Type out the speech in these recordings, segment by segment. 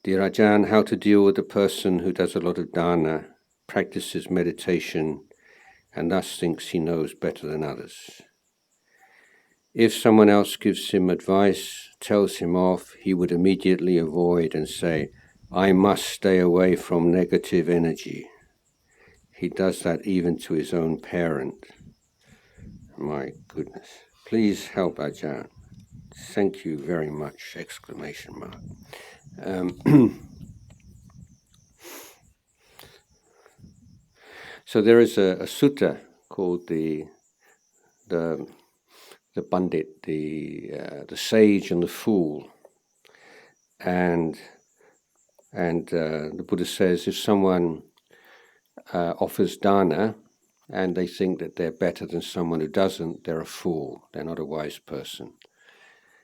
Dear Ajahn, how to deal with a person who does a lot of dana, practices meditation, and thus thinks he knows better than others. If someone else gives him advice, tells him off, he would immediately avoid and say, I must stay away from negative energy. He does that even to his own parent. My goodness. Please help Ajahn. Thank you very much! Exclamation mark. So there is a sutta called the Pandit, the sage and the fool, and the Buddha says if someone offers dana and they think that they're better than someone who doesn't, they're a fool. They're not a wise person.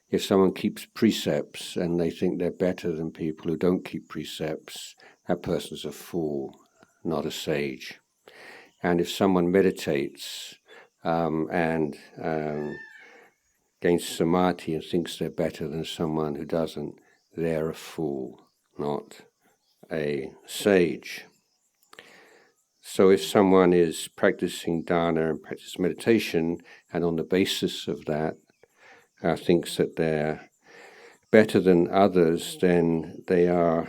If someone keeps precepts and they think they're better than people who don't keep precepts, that person's a fool, not a sage. And if someone meditates and gains samadhi and thinks they're better than someone who doesn't, they're a fool, not a sage. So if someone is practicing dana and practice meditation, and on the basis of that thinks that they're better than others, then they are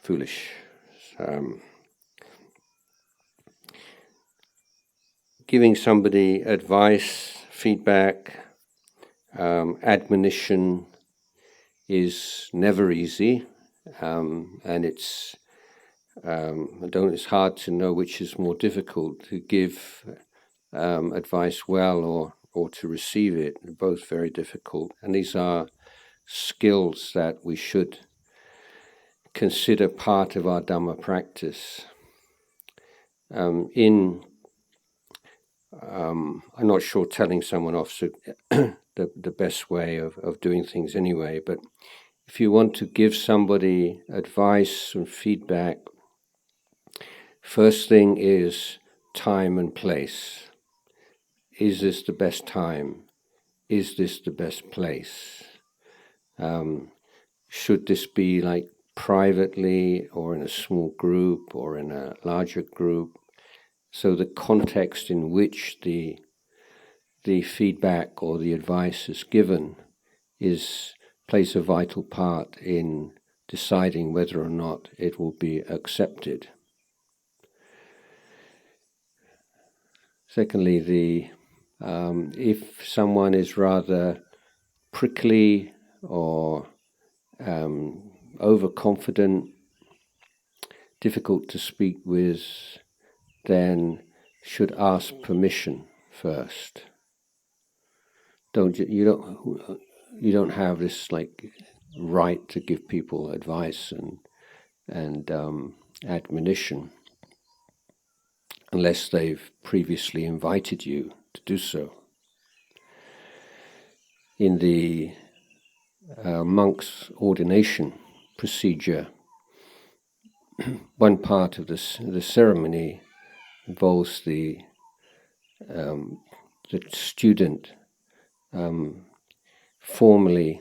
foolish. Giving somebody advice, feedback, admonition is never easy, and it's hard to know which is more difficult, to give advice well or to receive it. They're both very difficult, and these are skills that we should consider part of our Dhamma practice. I'm not sure telling someone off the best way of doing things anyway, but if you want to give somebody advice and feedback, first thing is time and place. Is this the best time? Is this the best place? Should this be like privately or in a small group or in a larger group? So the context in which the feedback or the advice is given plays a vital part in deciding whether or not it will be accepted. Secondly, if someone is rather prickly or overconfident, difficult to speak with, then should ask permission first. You don't have this like right to give people advice and admonition unless they've previously invited you to do so. In the monk's ordination procedure, one part of the ceremony involves the student formally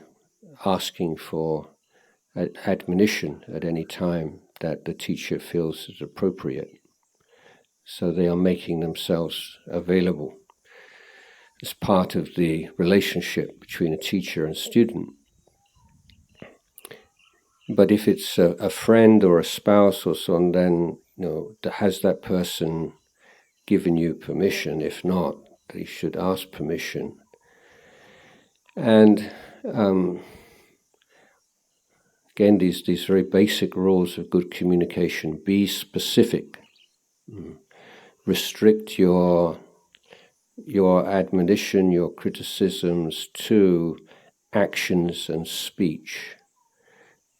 asking for admonition at any time that the teacher feels is appropriate. So they are making themselves available as part of the relationship between a teacher and student. But if it's a friend or a spouse or so on, then has that person given you permission? If not, they should ask permission. And again, these very basic rules of good communication: be specific, restrict your admonition, your criticisms to actions and speech.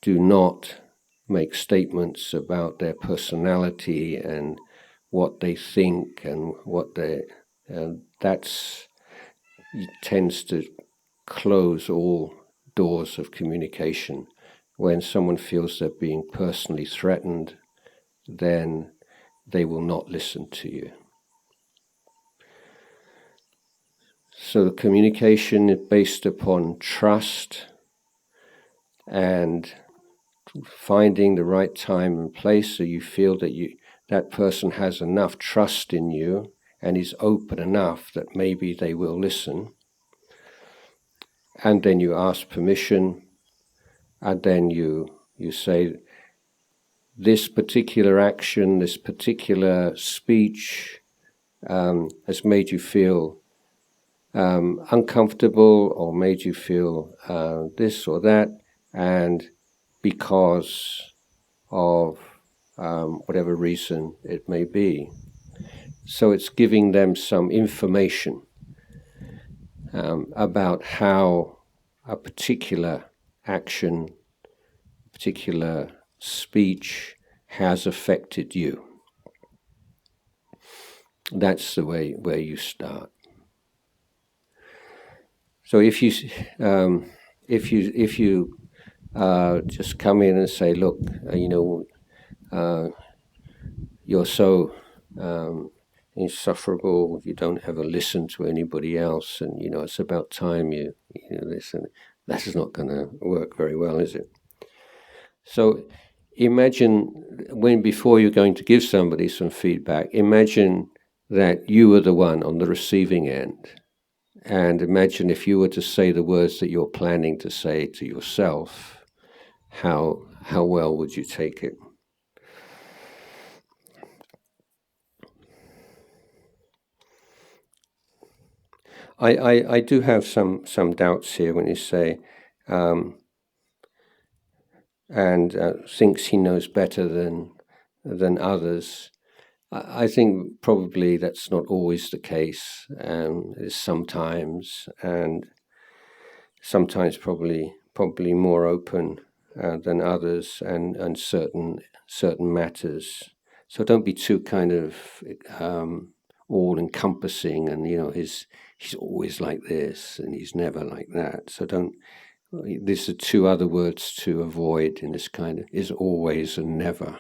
Do not make statements about their personality and what they think and what that tends to close all doors of communication. When someone feels they're being personally threatened, then they will not listen to you. So the communication is based upon trust, and finding the right time and place so you feel that that person has enough trust in you and is open enough that maybe they will listen. And then you ask permission, and then you say, this particular action, this particular speech has made you feel uncomfortable or made you feel this or that, and because of whatever reason it may be. So it's giving them some information about how a particular action, particular speech has affected you. That's the way where you start. So if you just come in and say, look, you're so insufferable, you don't ever listen to anybody else, and it's about time you listen. That is not going to work very well, is it? So imagine before you're going to give somebody some feedback, imagine that you were the one on the receiving end. And imagine if you were to say the words that you're planning to say to yourself, how well would you take it? I do have some doubts here when you say, thinks he knows better than others. I think probably that's not always the case. It's sometimes, and sometimes probably more open than others, and certain matters. So don't be too kind of all-encompassing, and he's always like this, and he's never like that. So don't. These are two other words to avoid in this kind of is always and never.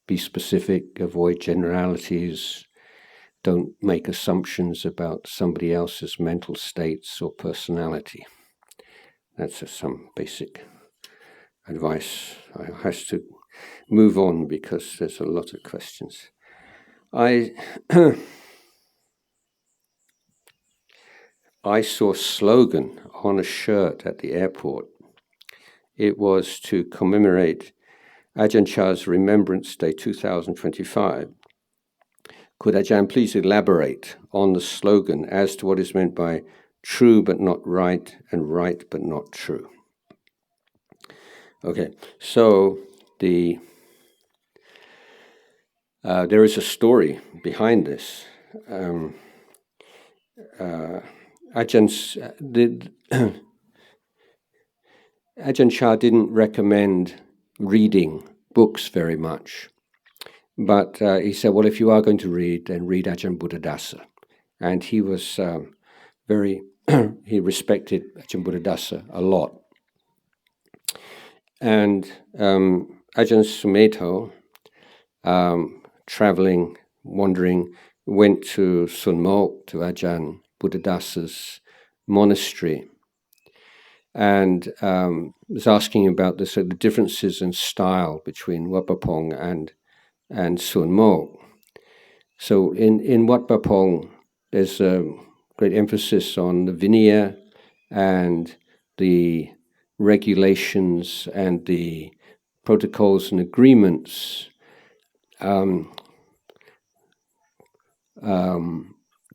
Be specific, avoid generalities, don't make assumptions about somebody else's mental states or personality. That's some basic advice. I have to move on because there's a lot of questions. I saw a slogan on a shirt at the airport. It was to commemorate Ajahn Chah's Remembrance Day 2025. Could Ajahn please elaborate on the slogan as to what is meant by true but not right and right but not true? Okay, so there is a story behind this. Ajahn Chah didn't recommend reading books very much, but he said, well, if you are going to read, then read Ajahn Buddhadasa. And he was he respected Ajahn Buddhadasa a lot. And Ajahn Sumedho, traveling, wandering, went to Sun Mok, to Ajahn Buddhadasa's monastery, and was asking about the differences in style between Wat Pah Pong and Sun Mok. So in Wat Pah Pong, there's a great emphasis on the Vinaya and the regulations and the protocols and agreements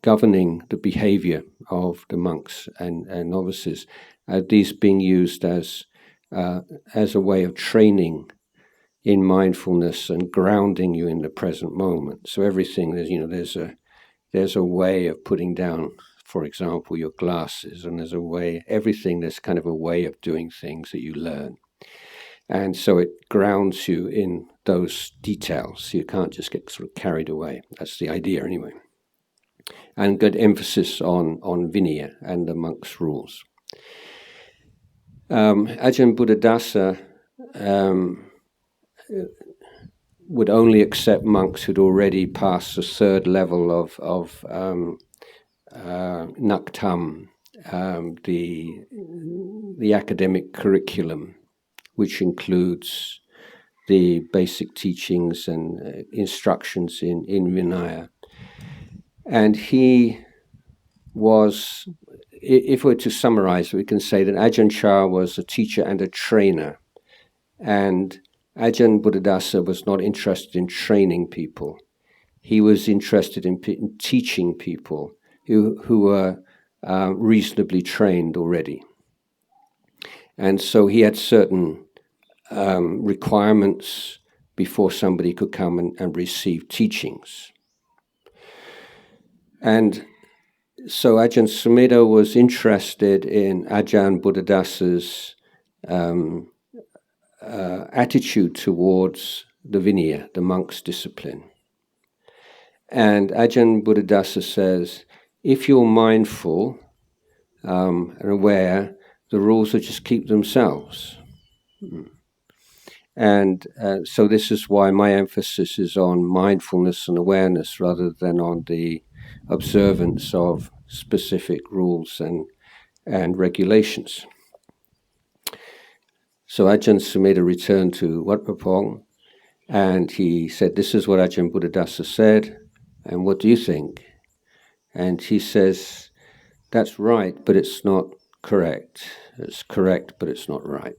governing the behavior of the monks and novices. These being used as a way of training in mindfulness and grounding you in the present moment. So everything, there's a way of putting down, for example, your glasses, and there's kind of a way of doing things that you learn. And so it grounds you in those details. You can't just get sort of carried away. That's the idea anyway. And good emphasis on Vinaya and the monks' rules. Ajahn Buddhadasa would only accept monks who'd already passed the third level of Naktam the academic curriculum, which includes the basic teachings and instructions in Vinaya. And he was, if we're to summarize, we can say that Ajahn Chah was a teacher and a trainer. And Ajahn Buddhadasa was not interested in training people. He was interested in teaching people who were reasonably trained already. And so he had certain requirements before somebody could come and receive teachings. And so Ajahn Sumedho was interested in Ajahn Buddhadasa's attitude towards the Vinaya, the monk's discipline. And Ajahn Buddhadasa says, if you're mindful and aware, the rules will just keep themselves. And so this is why my emphasis is on mindfulness and awareness rather than on the observance of specific rules and regulations. So Ajahn Sumedho returned to Wat Pah Pong, and he said, this is what Ajahn Buddhadasa said, and what do you think? And he says, that's right, but it's not correct. It's correct, but it's not right.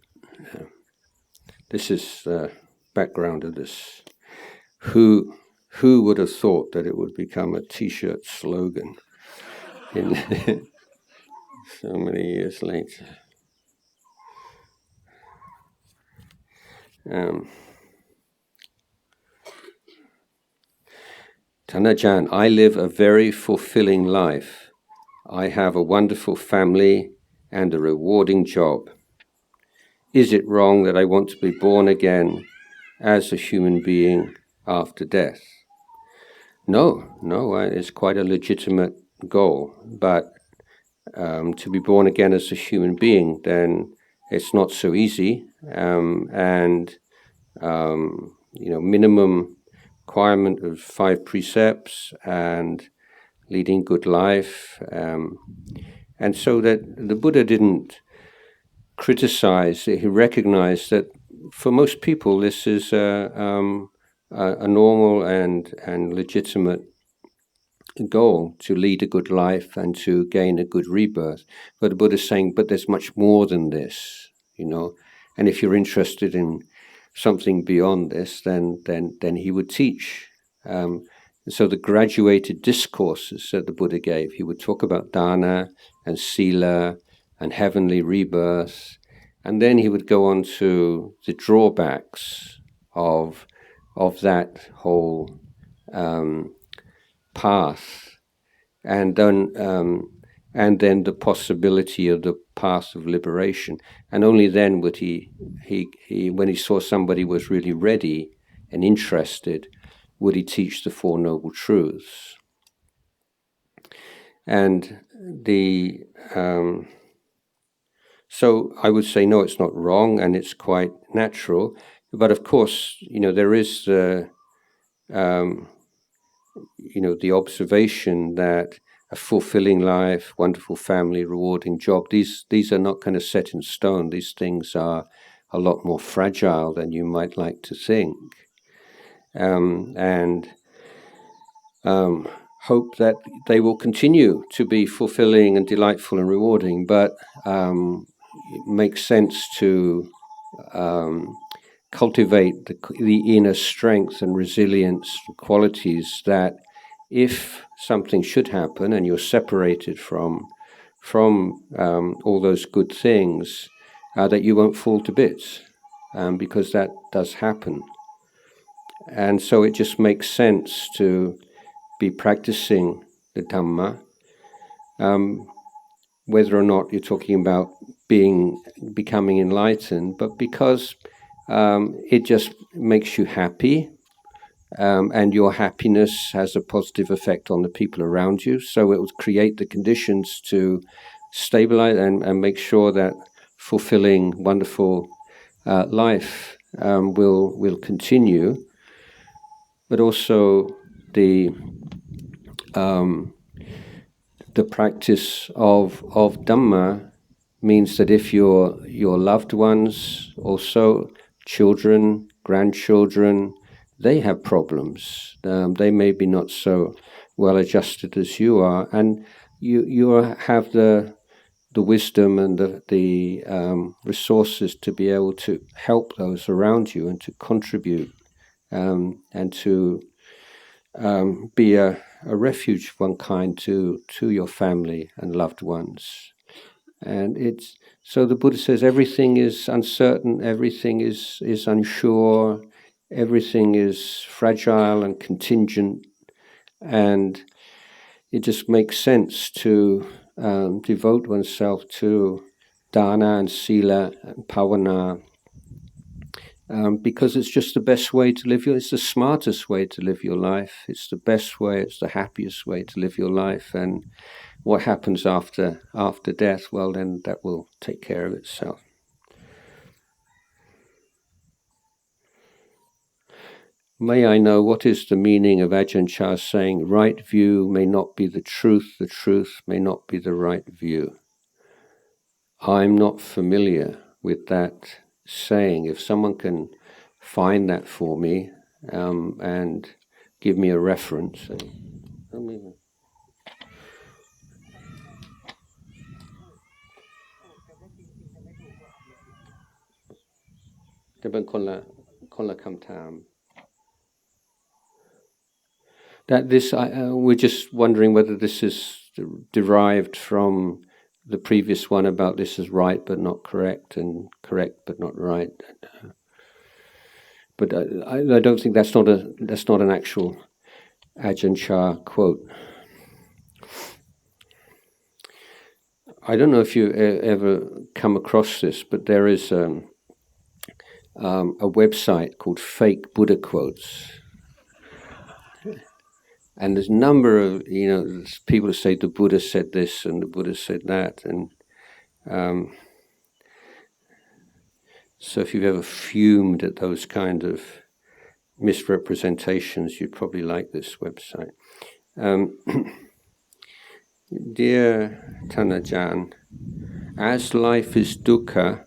This is the background of this. Who would have thought that it would become a T-shirt slogan in so many years later? Tanajan, I live a very fulfilling life. I have a wonderful family and a rewarding job. Is it wrong that I want to be born again as a human being after death? No, it's quite a legitimate goal, but to be born again as a human being, then it's not so easy, minimum requirement of 5 precepts and leading good life, and so that the Buddha didn't criticize. He recognized that for most people this is a normal and legitimate goal, to lead a good life and to gain a good rebirth. But the Buddha is saying, but there's much more than this, and if you're interested in something beyond this, then he would teach. So the graduated discourses that the Buddha gave, he would talk about dana and sila and heavenly rebirth, and then he would go on to the drawbacks of that whole path, and then the possibility of the path of liberation. And only then would he when he saw somebody was really ready and interested, would he teach the Four Noble Truths. And so I would say, no, it's not wrong, and it's quite natural. But of course, there is the observation that a fulfilling life, wonderful family, rewarding job, these are not kind of set in stone. These things are a lot more fragile than you might like to think. And hope that they will continue to be fulfilling and delightful and rewarding, but it makes sense to cultivate the inner strength and resilience qualities that if something should happen and you're separated from all those good things, that you won't fall to bits, because that does happen. And so it just makes sense to be practicing the Dhamma, whether or not you're talking about becoming enlightened, but because it just makes you happy, and your happiness has a positive effect on the people around you. So it would create the conditions to stabilize and make sure that fulfilling, wonderful life will continue. But also the the practice of Dhamma means that if your loved ones, also children, grandchildren, they have problems. They may be not so well adjusted as you are, and you have the wisdom and the resources to be able to help those around you and to contribute and to be a refuge of one kind to your family and loved ones. And it's so the Buddha says everything is uncertain, everything is unsure, everything is fragile and contingent, and it just makes sense to devote oneself to dana and sila and pavana, because it's just the best way to live it's the smartest way to live your life. It's the best way, it's the happiest way to live your life. And what happens after death, well, then that will take care of itself. May I know what is the meaning of Ajahn Chah saying, right view may not be the truth may not be the right view. I'm not familiar with that saying. If someone can find that for me and give me a reference. จะเป็นคนละคำถาม That this we're just wondering whether this is derived from the previous one about this is right but not correct and correct but not right. But I don't think that's not an actual Ajahn Chah quote. I don't know if you ever come across this, but there is a website called Fake Buddha Quotes. And there's a number of, people who say the Buddha said this and the Buddha said that. And so if you've ever fumed at those kind of misrepresentations, you'd probably like this website. Dear Tanajan, as life is dukkha,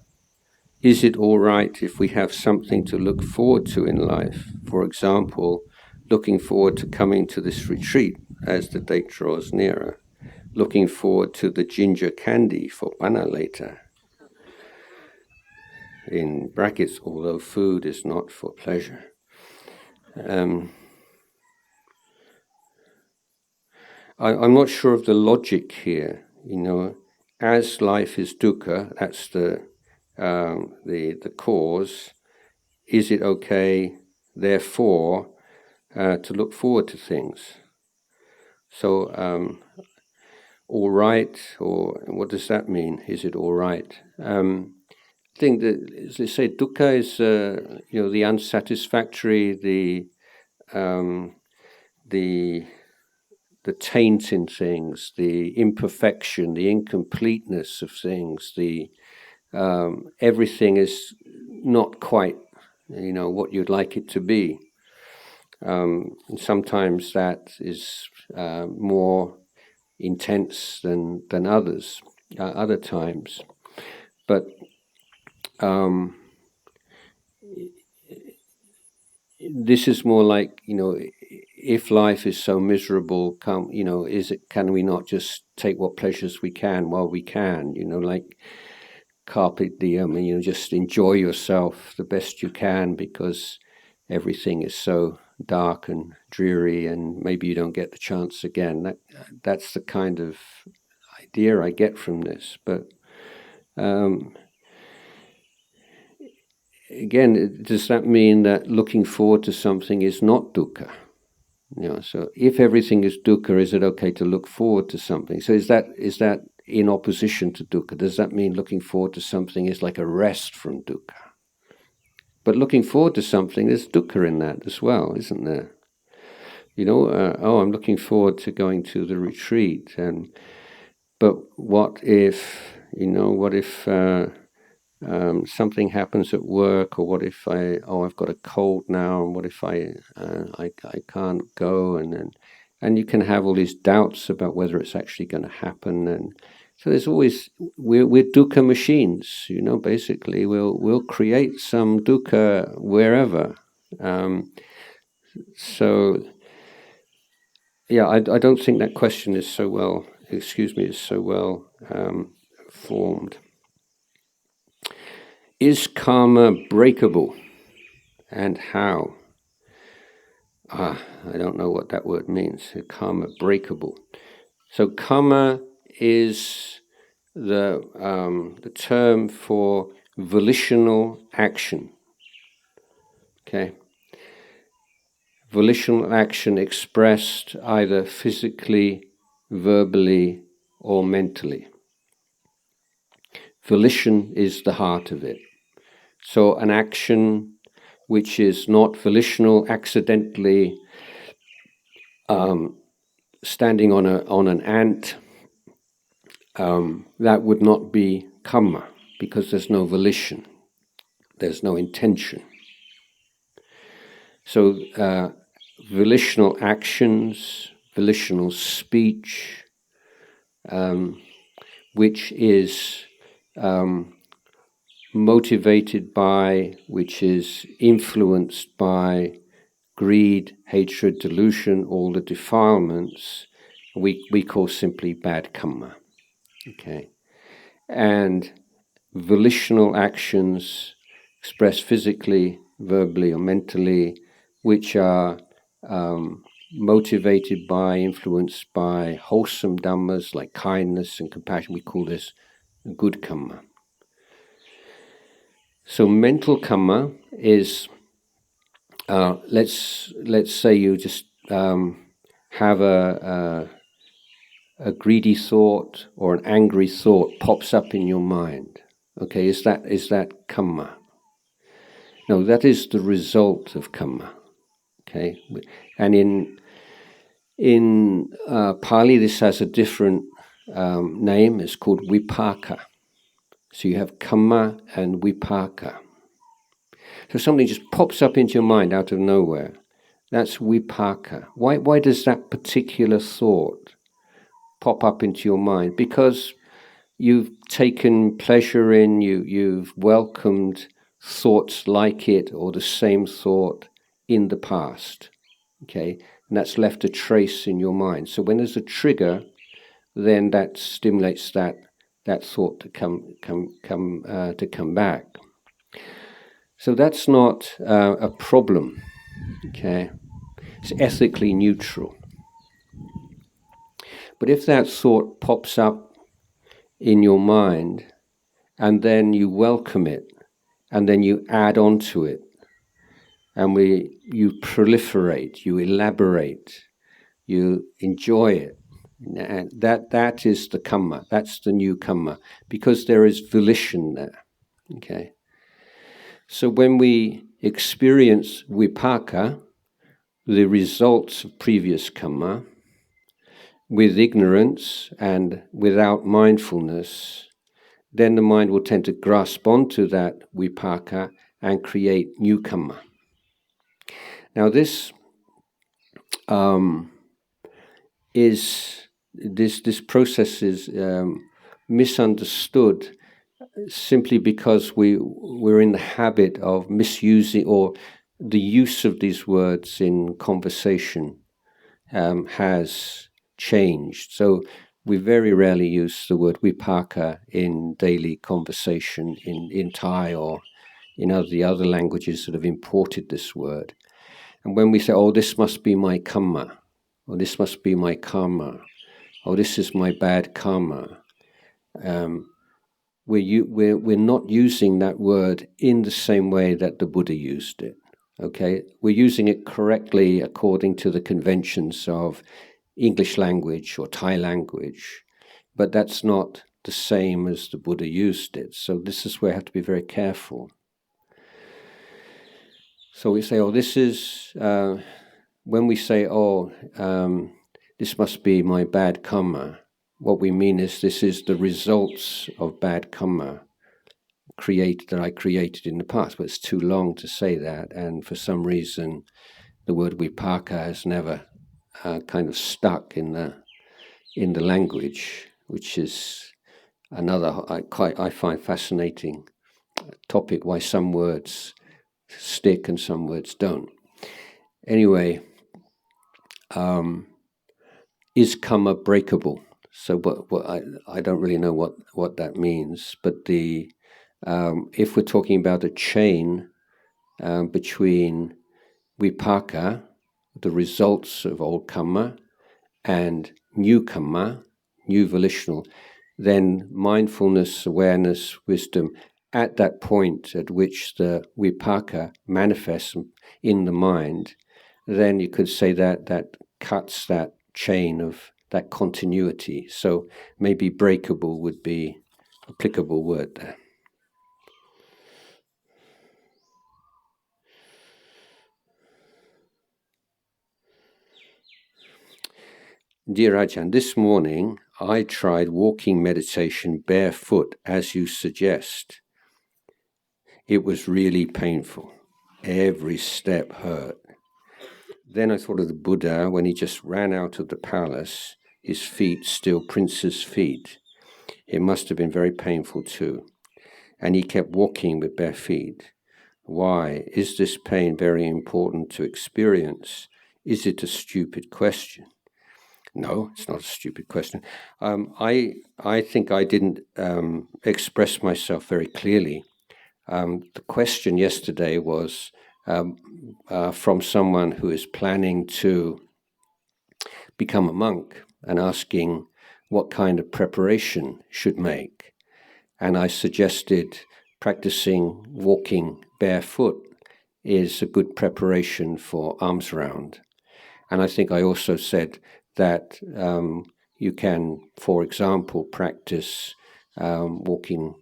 is it all right if we have something to look forward to in life? For example, looking forward to coming to this retreat as the date draws nearer, looking forward to the ginger candy for bana later. In brackets, although food is not for pleasure. I'm not sure of the logic here. As life is dukkha, that's the cause. Is it okay, therefore, to look forward to things? So, all right, or what does that mean? Is it all right? I think that, as they say, dukkha is the unsatisfactory, the taint in things, the imperfection, the incompleteness of things, everything is not quite, what you'd like it to be. And sometimes that is more intense than other times. But this is more like, if life is so miserable, can we not just take what pleasures we can while we can? Like carpe diem, just enjoy yourself the best you can because everything is so dark and dreary, and maybe you don't get the chance again. That's the kind of idea I get from this. But again, does that mean that looking forward to something is not dukkha? So if everything is dukkha, is it okay to look forward to something? So is that in opposition to dukkha? Does that mean looking forward to something is like a rest from dukkha? But looking forward to something, there's dukkha in that as well, isn't there? I'm looking forward to going to the retreat, but what if something happens at work, or what if I've got a cold now, and what if I can't go, and and you can have all these doubts about whether it's actually going to happen. And so there's always, we're dukkha machines, basically. We'll create some dukkha wherever. So, yeah, I don't think that question is so well, is so well formed. Is karma breakable, and how? I don't know what that word means. Karma breakable. So karma is the term for volitional action. Okay. Volitional action expressed either physically, verbally, or mentally. Volition is the heart of it. So an action which is not volitional, accidentally standing on an ant, that would not be karma, because there's no volition, there's no intention. So volitional actions, volitional speech, which is motivated by, which is influenced by greed, hatred, delusion, all the defilements, we call simply bad karma. Okay, and volitional actions expressed physically, verbally, or mentally, which are motivated by, influenced by wholesome dhammas like kindness and compassion, we call this good karma. So mental karma is, let's say you just have a greedy thought or an angry thought pops up in your mind. Okay, is that karma? No, that is the result of karma. Okay, and in Pali this has a different name. It's called vipaka. So you have karma and vipaka. So something just pops up into your mind out of nowhere. That's vipaka. Why does that particular thought pop up into your mind? Because you've taken pleasure in, you've welcomed thoughts like it or the same thought in the past. Okay, and that's left a trace in your mind. So when there's a trigger, then that stimulates that thought to come back. So that's not a problem. Okay, it's ethically neutral. But if that thought pops up in your mind, and then you welcome it, and then you add on to it, and you proliferate, you elaborate, you enjoy it, and that is the karma. That's the new karma, because there is volition there. Okay. So when we experience vipaka, the results of previous karma, with ignorance and without mindfulness, then the mind will tend to grasp onto that vipaka and create new karma. Now this process is misunderstood simply because we're in the habit of misusing, or the use of these words in conversation has changed. So we very rarely use the word vipaka in daily conversation in Thai or in the other languages that have imported this word. And when we say, oh, this must be my karma, or this must be my karma, or this is my bad karma, we're not using that word in the same way that the Buddha used it. Okay, we're using it correctly according to the conventions of English language or Thai language, but that's not the same as the Buddha used it. So this is where I have to be very careful. So we say, oh, this is, when we say, oh, this must be my bad karma, what we mean is this is the results of bad karma that I created in the past. But it's too long to say that, and for some reason the word vipaka has never kind of stuck in the language, which is another I find fascinating topic, why some words stick and some words don't. Anyway, is karma breakable? So what I don't really know what that means, but if we're talking about a chain between vipaka, the results of old karma, and new karma, new volitional, then mindfulness, awareness, wisdom, at that point at which the vipaka manifests in the mind, then you could say that cuts that chain of that continuity. So maybe breakable would be applicable word there. Dear Ajahn, this morning I tried walking meditation barefoot as you suggest. It was really painful. Every step hurt. Then I thought of the Buddha when he just ran out of the palace, his feet still prince's feet. It must have been very painful too. And he kept walking with bare feet. Why? Is this pain very important to experience? Is it a stupid question? No, it's not a stupid question. I think I didn't express myself very clearly. The question yesterday was from someone who is planning to become a monk and asking what kind of preparation should make. And I suggested practicing walking barefoot is a good preparation for alms round. And I think I also said that you can, for example, practice walking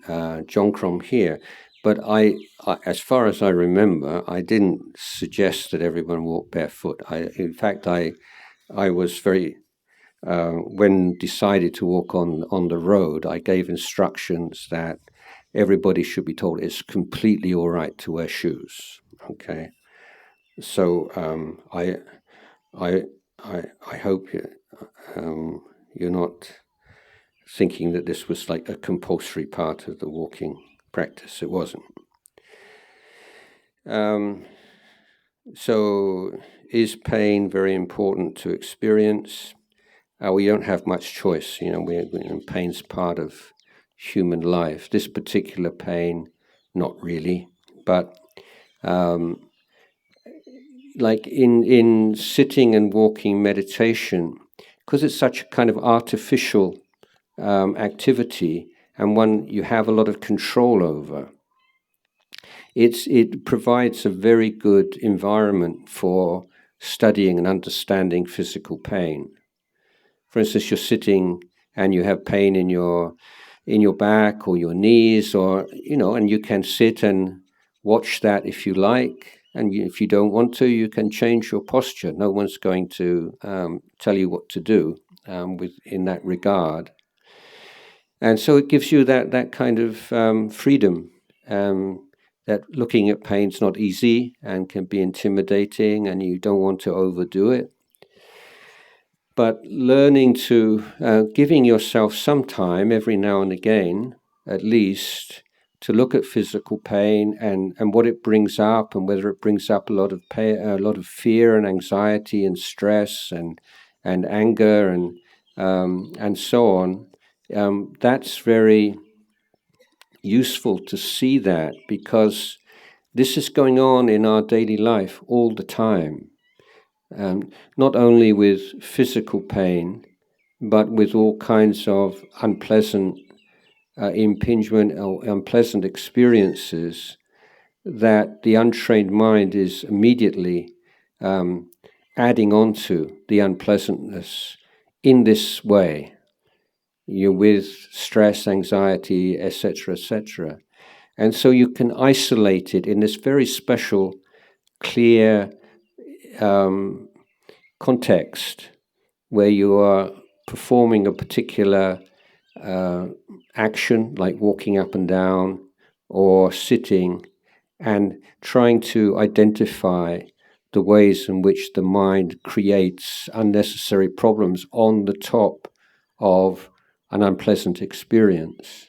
jongkrom here. But I, as far as I remember, I didn't suggest that everyone walk barefoot. In fact, I was very, when decided to walk on the road, I gave instructions that everybody should be told it's completely all right to wear shoes. Okay, so I hope you're not thinking that this was like a compulsory part of the walking practice. It wasn't. So is pain very important to experience? We don't have much choice. Pain's part of human life. This particular pain, not really. But like in sitting and walking meditation, because it's such a kind of artificial activity and one you have a lot of control over, it provides a very good environment for studying and understanding physical pain. For instance, you're sitting and you have pain in your back or your knees, or and you can sit and watch that if you like, and if you don't want to, you can change your posture. No one's going to tell you what to do in that regard. And so it gives you that kind of freedom. That looking at pain's not easy and can be intimidating, and you don't want to overdo it. But learning to, giving yourself some time every now and again, at least, to look at physical pain and what it brings up, and whether it brings up a lot of pain, a lot of fear and anxiety and stress and anger and so on. That's very useful to see that, because this is going on in our daily life all the time. Not only with physical pain, but with all kinds of unpleasant impingement or unpleasant experiences that the untrained mind is immediately adding on to the unpleasantness in this way. You're with stress, anxiety, etc., etc. And so you can isolate it in this very special, clear context where you are performing a particular action, like walking up and down or sitting, and trying to identify the ways in which the mind creates unnecessary problems on the top of an unpleasant experience.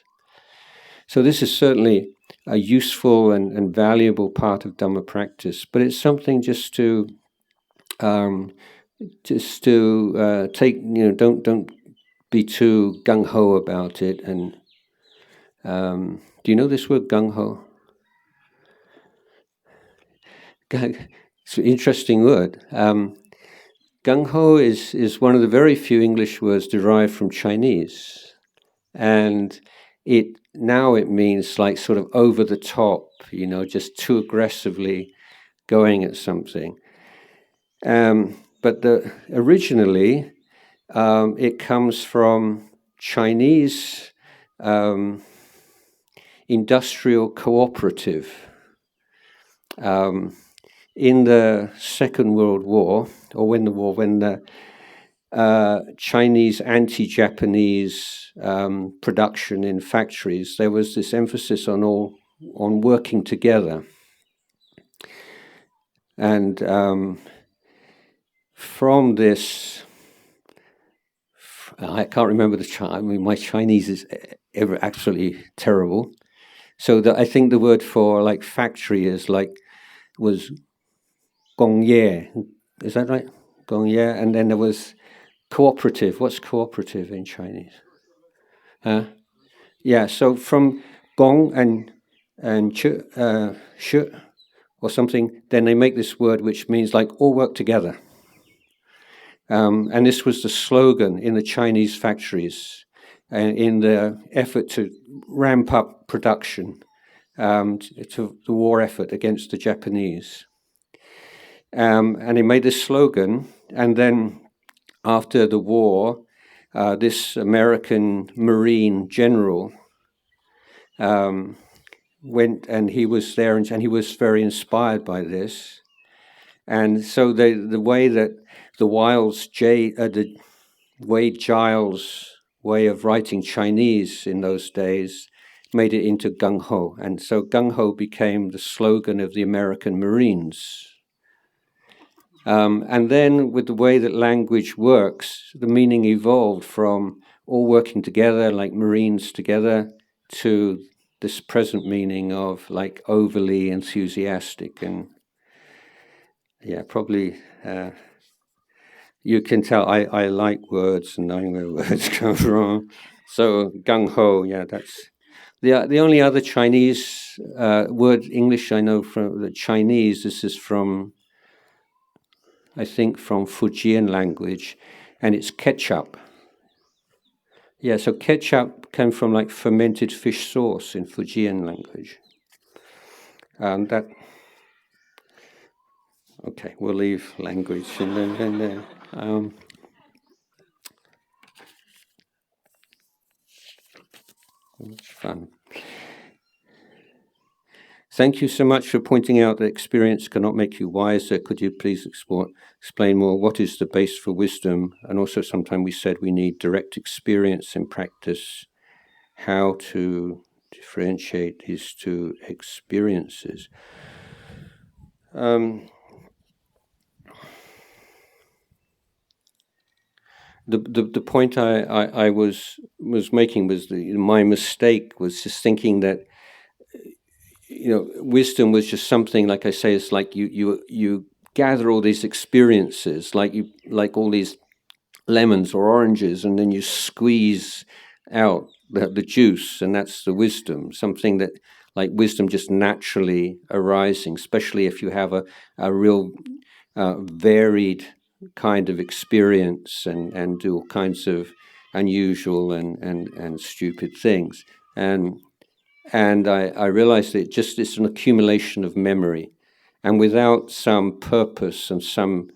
So this is certainly a useful and valuable part of Dhamma practice, but it's something just to take, don't be too gung-ho about it. And do you know this word gung-ho? It's an interesting word. Gung-ho is one of the very few English words derived from Chinese, and it means like sort of over the top, just too aggressively going at something. But originally, it comes from Chinese industrial cooperative. In the Second World War, or when the Chinese anti-Japanese production in factories, there was this emphasis on working together, and from this, I can't remember my Chinese is absolutely terrible. So I think the word for like factory was gongye. Is that right? Gongye. And then there was cooperative. What's cooperative in Chinese? Yeah. So from gong and shi or something, then they make this word which means like all work together. And this was the slogan in the Chinese factories, in the effort to ramp up production, to the war effort against the Japanese. And he made this slogan, and then after the war, this American Marine general went, and he was there, and he was very inspired by this. And so the way that the Wade Giles way of writing Chinese in those days made it into gung-ho, and so gung-ho became the slogan of the American Marines. And then with the way that language works, the meaning evolved from all working together, like Marines together, to this present meaning of like overly enthusiastic. And yeah, probably you can tell I like words and knowing where words come from. So gung-ho, yeah, that's the only other Chinese word English I know from the Chinese. This is from, I think, from Fujian language, and it's ketchup. Yeah, so ketchup came from like fermented fish sauce in Fujian language. Okay, we'll leave language and then it's fun. Thank you so much for pointing out that experience cannot make you wiser. Could you please explain more what is the base for wisdom? And also sometimes we said we need direct experience in practice. How to differentiate these two experiences? The point I was making was my mistake was just thinking that wisdom was just something, like I say, it's like you gather all these experiences, like all these lemons or oranges, and then you squeeze out the juice, and that's the wisdom. Something that, like wisdom, just naturally arising, especially if you have a real varied kind of experience and do all kinds of unusual and stupid things. And I realized that it's an accumulation of memory, and without some purpose and some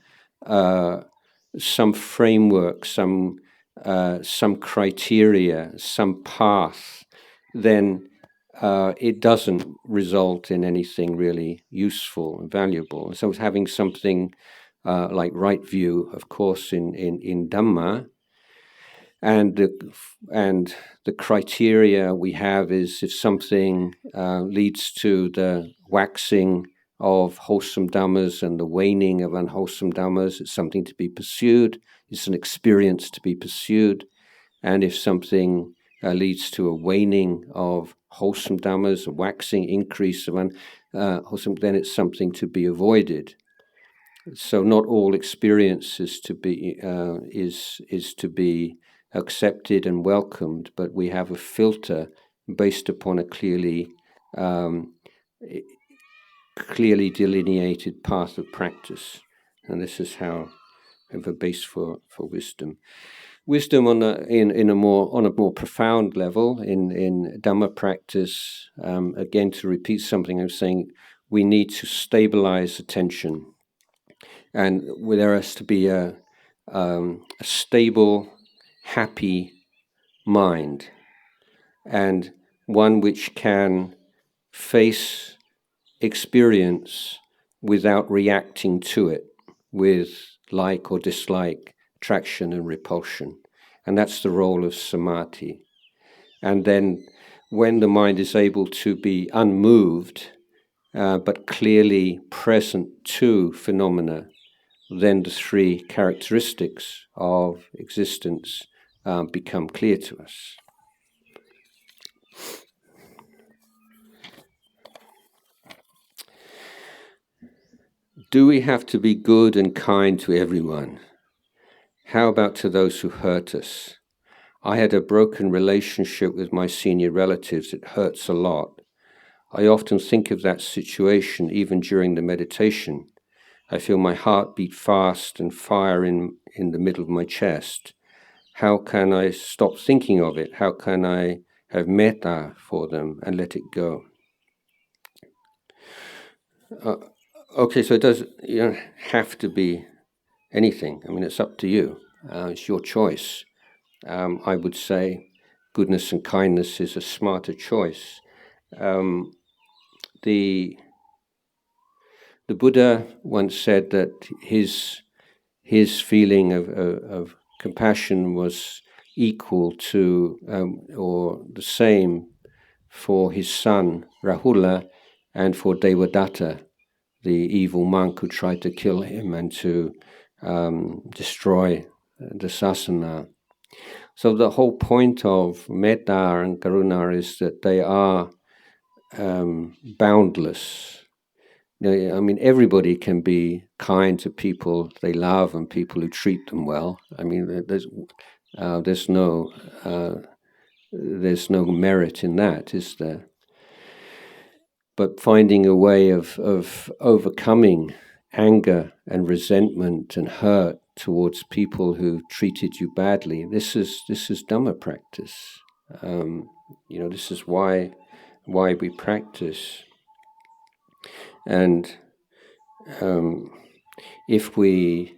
framework, some criteria, some path, then it doesn't result in anything really useful and valuable. So having something like right view, of course, in Dhamma, and the criteria we have is if something leads to the waxing of wholesome dhammas and the waning of unwholesome dhammas. It's something to be pursued. It's an experience to be pursued. And if something leads to a waning of wholesome dhammas, a waxing increase of unwholesome, then it's something to be avoided. So not all experience is to be accepted and welcomed, but we have a filter based upon a clearly delineated path of practice, and this is how we have a base for wisdom. Wisdom on a more profound level in Dhamma practice. Again, to repeat something I was saying, we need to stabilize attention, and there has to be a stable, happy mind, and one which can face experience without reacting to it with like or dislike, attraction and repulsion. And that's the role of samadhi. And then when the mind is able to be unmoved, but clearly present to phenomena, then the three characteristics of existence become clear to us. Do we have to be good and kind to everyone? How about to those who hurt us? I had a broken relationship with my senior relatives. It hurts a lot. I often think of that situation even during the meditation. I feel my heart beat fast and fire in the middle of my chest. How can I stop thinking of it? How can I have metta for them and let it go? Okay, so you don't have to be anything. I mean, it's up to you. It's your choice. I would say goodness and kindness is a smarter choice. The Buddha once said that his feeling of compassion was equal to or the same for his son Rahula and for Devadatta, the evil monk who tried to kill him and to destroy the sasana. So the whole point of metta and karuna is that they are boundless. I mean, everybody can be kind to people they love and people who treat them well. I mean, there's no merit in that, is there? But finding a way of overcoming anger and resentment and hurt towards people who treated you badly, this is Dhamma practice. This is why we practice. And if we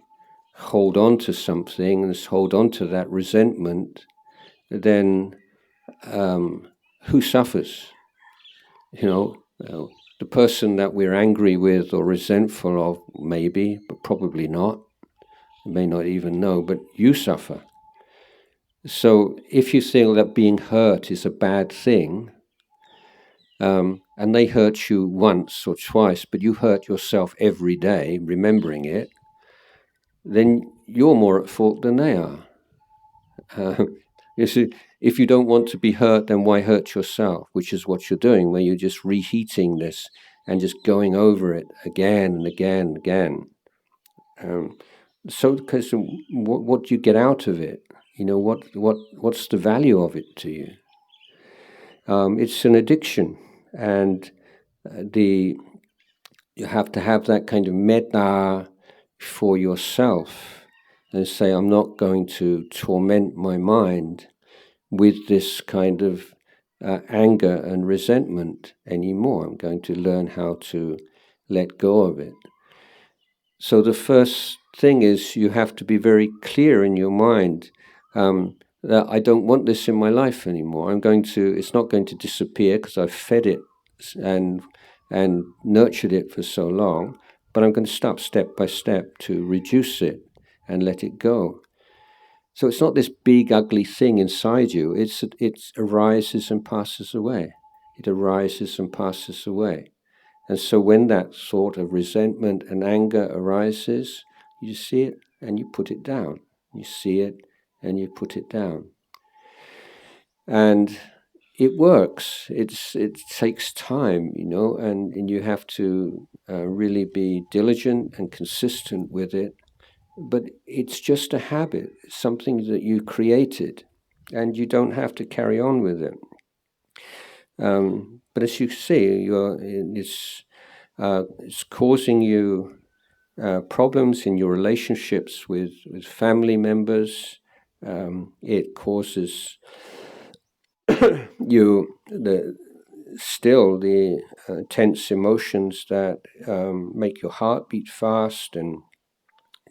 hold on to something and hold on to that resentment, then who suffers? The person that we're angry with or resentful of, maybe, but probably not. You may not even know, but you suffer. So if you think that being hurt is a bad thing, and they hurt you once or twice, but you hurt yourself every day, remembering it, then you're more at fault than they are. You see, if you don't want to be hurt, then why hurt yourself? Which is what you're doing, where you're just reheating this and just going over it again and again and again. So, because what do you get out of it? What's the value of it to you? It's an addiction, and you have to have that kind of metta for yourself and say, I'm not going to torment my mind with this kind of anger and resentment anymore. I'm going to learn how to let go of it. So the first thing is you have to be very clear in your mind that I don't want this in my life anymore. It's not going to disappear because I've fed it and nurtured it for so long, but I'm going to stop step by step to reduce it and let it go. So it's not this big ugly thing inside you. It arises and passes away. It arises and passes away. And so when that sort of resentment and anger arises, you see it and you put it down. You see it and you put it down. And it works. It takes time, and you have to really be diligent and consistent with it. But it's just a habit, something that you created, and you don't have to carry on with it. But as you see, it's causing you problems in your relationships with family members. It causes you the tense emotions that make your heart beat fast and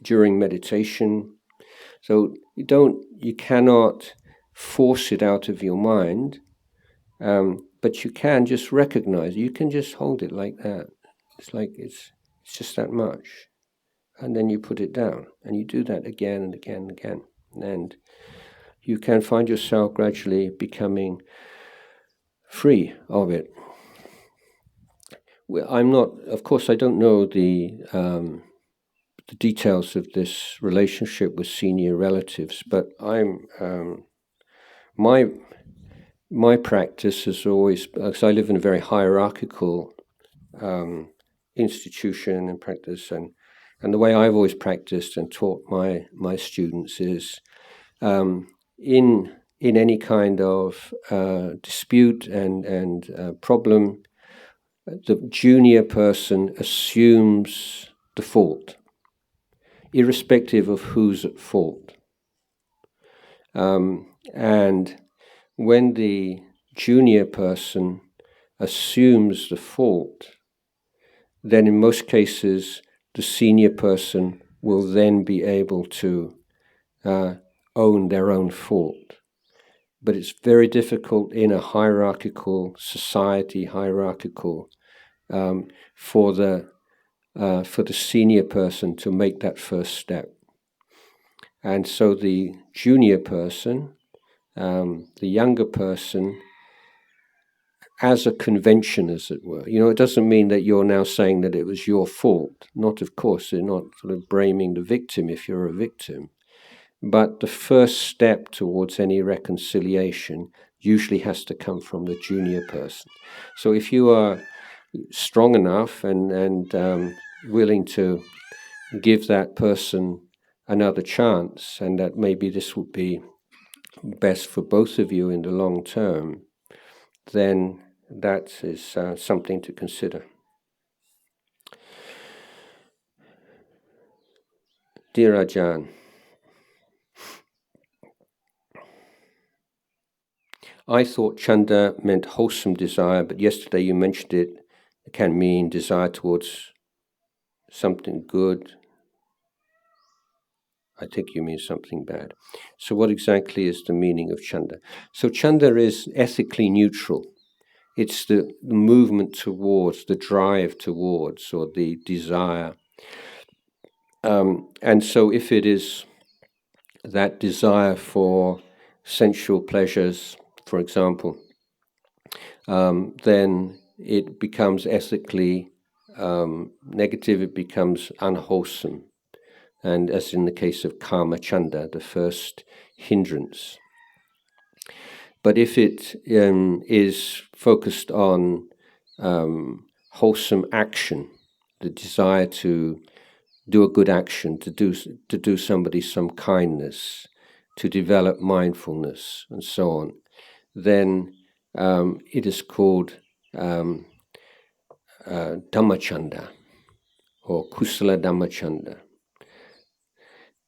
during meditation. So you cannot force it out of your mind, but you can just recognize. You can just hold it like that. It's like it's just that much, and then you put it down, and you do that again and again and again, and you can find yourself gradually becoming free of it. I'm not, of course, I don't know the details of this relationship with senior relatives, but my practice is always, because I live in a very hierarchical institution and practice, and the way I've always practiced and taught my students is in any kind of dispute and problem, the junior person assumes the fault, irrespective of who's at fault. And when the junior person assumes the fault, then in most cases the senior person will then be able to own their own fault. But it's very difficult in a hierarchical society, for the senior person to make that first step. And so the junior person, the younger person, as a convention, as it were, it doesn't mean that you're now saying that it was your fault. Not, of course, you're not sort of blaming the victim if you're a victim. But the first step towards any reconciliation usually has to come from the junior person. So if you are strong enough and willing to give that person another chance, and that maybe this would be best for both of you in the long term, then that is something to consider. Dear Ajahn, I thought chanda meant wholesome desire, but yesterday you mentioned it can mean desire towards something good. I think you mean something bad. So what exactly is the meaning of chanda? So chanda is ethically neutral. It's the movement towards, the drive towards, or the desire. And so if it is that desire for sensual pleasures, for example, then it becomes ethically negative, it becomes unwholesome. And as in the case of kama chanda, the first hindrance. But if it is focused on wholesome action, the desire to do a good action, to do somebody some kindness, to develop mindfulness, and so on, then it is called Dhammachanda or Kusala Dhammachanda.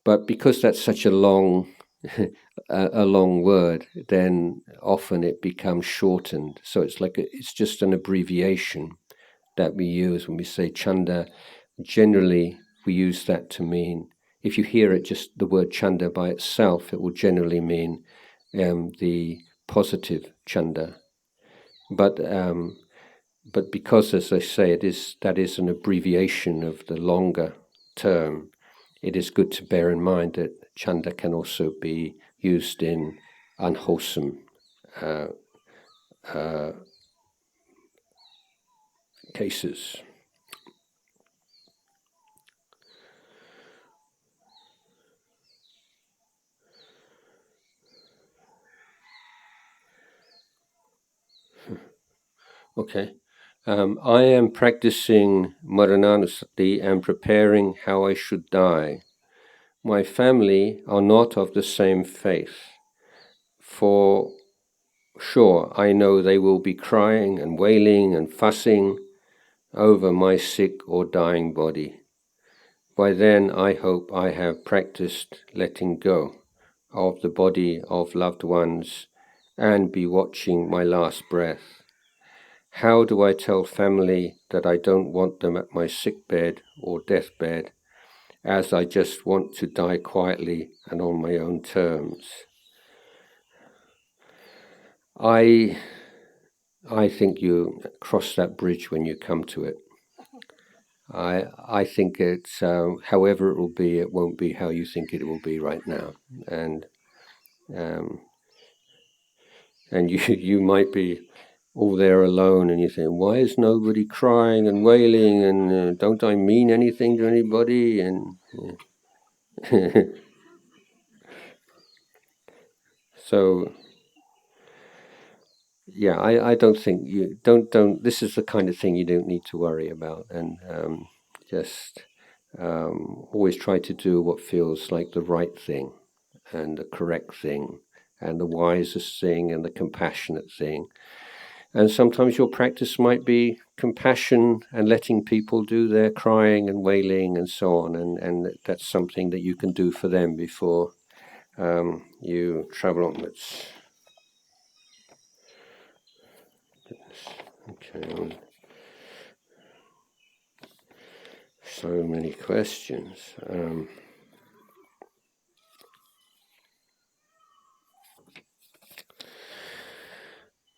But because that's such a long word, then often it becomes shortened. So it's just an abbreviation that we use when we say chanda. Generally, we use that to mean, if you hear it, just the word chanda by itself, it will generally mean the positive chanda. But because, as I say, that is an abbreviation of the longer term, it is good to bear in mind that chanda can also be used in unwholesome cases. Okay. I am practicing Marananusati and preparing how I should die. My family are not of the same faith. For sure, I know they will be crying and wailing and fussing over my sick or dying body. By then, I hope I have practiced letting go of the body of loved ones and be watching my last breath. How do I tell family that I don't want them at my sickbed or deathbed, as I just want to die quietly and on my own terms? I think you cross that bridge when you come to it. I think it's however it will be, it won't be how you think it will be right now, and you might be all there alone, and you think, why is nobody crying and wailing, and don't I mean anything to anybody? And so, yeah, I don't think you don't. This is the kind of thing you don't need to worry about, and just always try to do what feels like the right thing, and the correct thing, and the wisest thing, and the compassionate thing. And sometimes your practice might be compassion and letting people do their crying and wailing and so on, and that's something that you can do for them before you travel onwards. Okay. So many questions.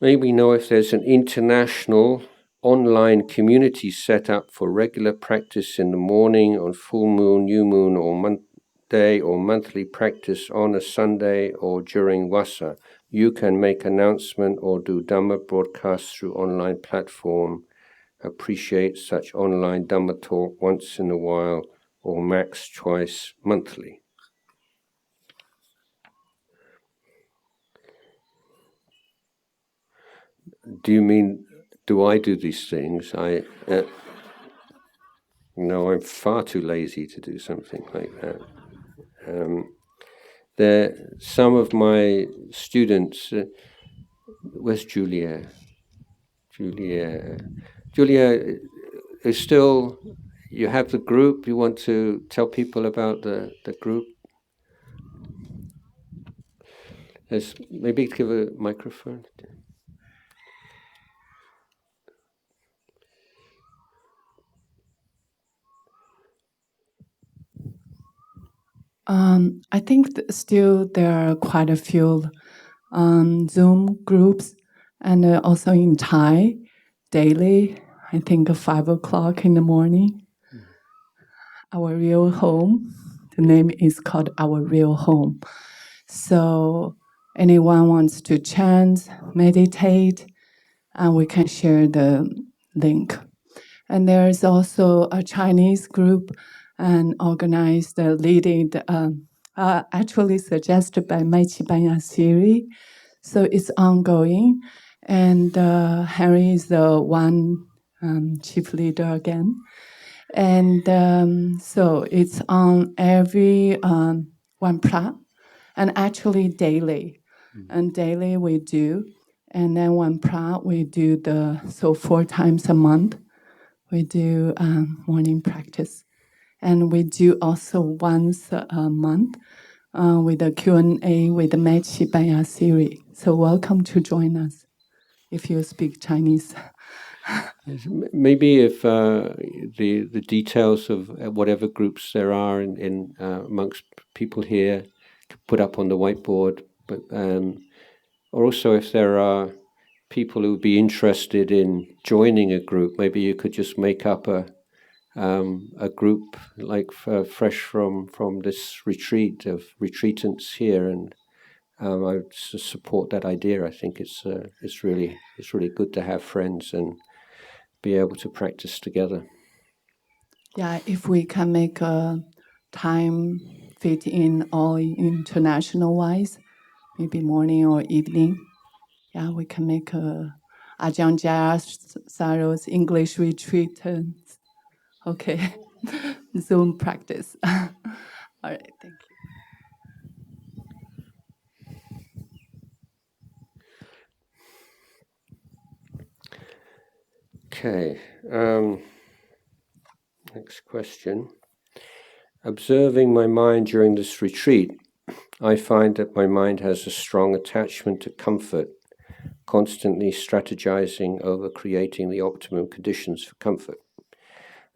May we know if there's an international online community set up for regular practice in the morning on full moon, new moon, or monthday or monthly practice on a Sunday or during Vasa. You can make announcement or do Dhamma broadcasts through online platform. Appreciate such online Dhamma talk once in a while or max twice monthly. Do you mean, do I do these things? No, I'm far too lazy to do something like that. Some of my students, where's Julia? Julia is still, you have the group, you want to tell people about the group? Maybe give a microphone. I think still there are quite a few Zoom groups, and also in Thai, daily, I think 5 o'clock in the morning. Our Real Home, the name is called Our Real Home. So anyone wants to chant, meditate, and we can share the link. And there is also a Chinese group and organized, leading, actually suggested by Maichi Banyasiri. So it's ongoing. And Harry is the one chief leader again. And so it's on every one pra, and actually daily. And daily we do. And then one pra, we do so 4 times a month. We do morning practice, and we do also once a month with a Q&A with the Mechi Banyasiri. So welcome to join us if you speak Chinese. Maybe if the details of whatever groups there are in amongst people here put up on the whiteboard, but or also if there are people who would be interested in joining a group, maybe you could just make up a group like fresh from this retreat of retreatants here, and I would support that idea. I think it's really good to have friends and be able to practice together. Yeah, if we can make a time fit in all international wise, maybe morning or evening. Yeah, we can make a Ajahn Jayasaro's English retreat. Okay, Zoom practice. All right, thank you. Okay, next question. Observing my mind during this retreat, I find that my mind has a strong attachment to comfort, constantly strategizing over creating the optimum conditions for comfort.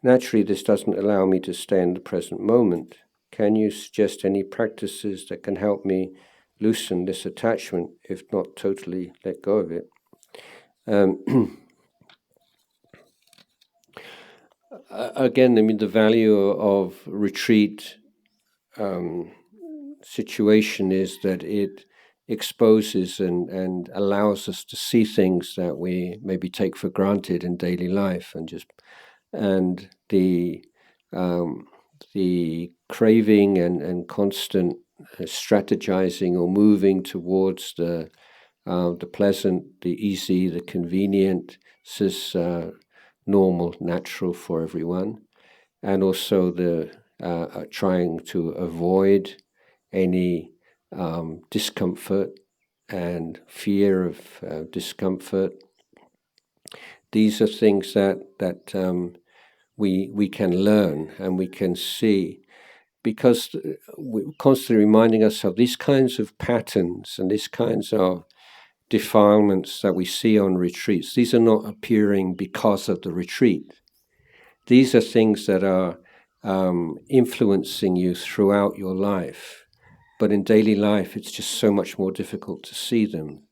Naturally, this doesn't allow me to stay in the present moment. Can you suggest any practices that can help me loosen this attachment, if not totally let go of it? Again, I mean, the value of retreat situation is that it exposes and allows us to see things that we maybe take for granted in daily life, and the craving and constant strategizing or moving towards the pleasant, the easy, the convenient. This is normal, natural for everyone, and also the trying to avoid any discomfort and fear of discomfort. These are things that we can learn and we can see, because we're constantly reminding ourselves these kinds of patterns and these kinds of defilements that we see on retreats. These are not appearing because of the retreat. These are things that are influencing you throughout your life. But in daily life, it's just so much more difficult to see them.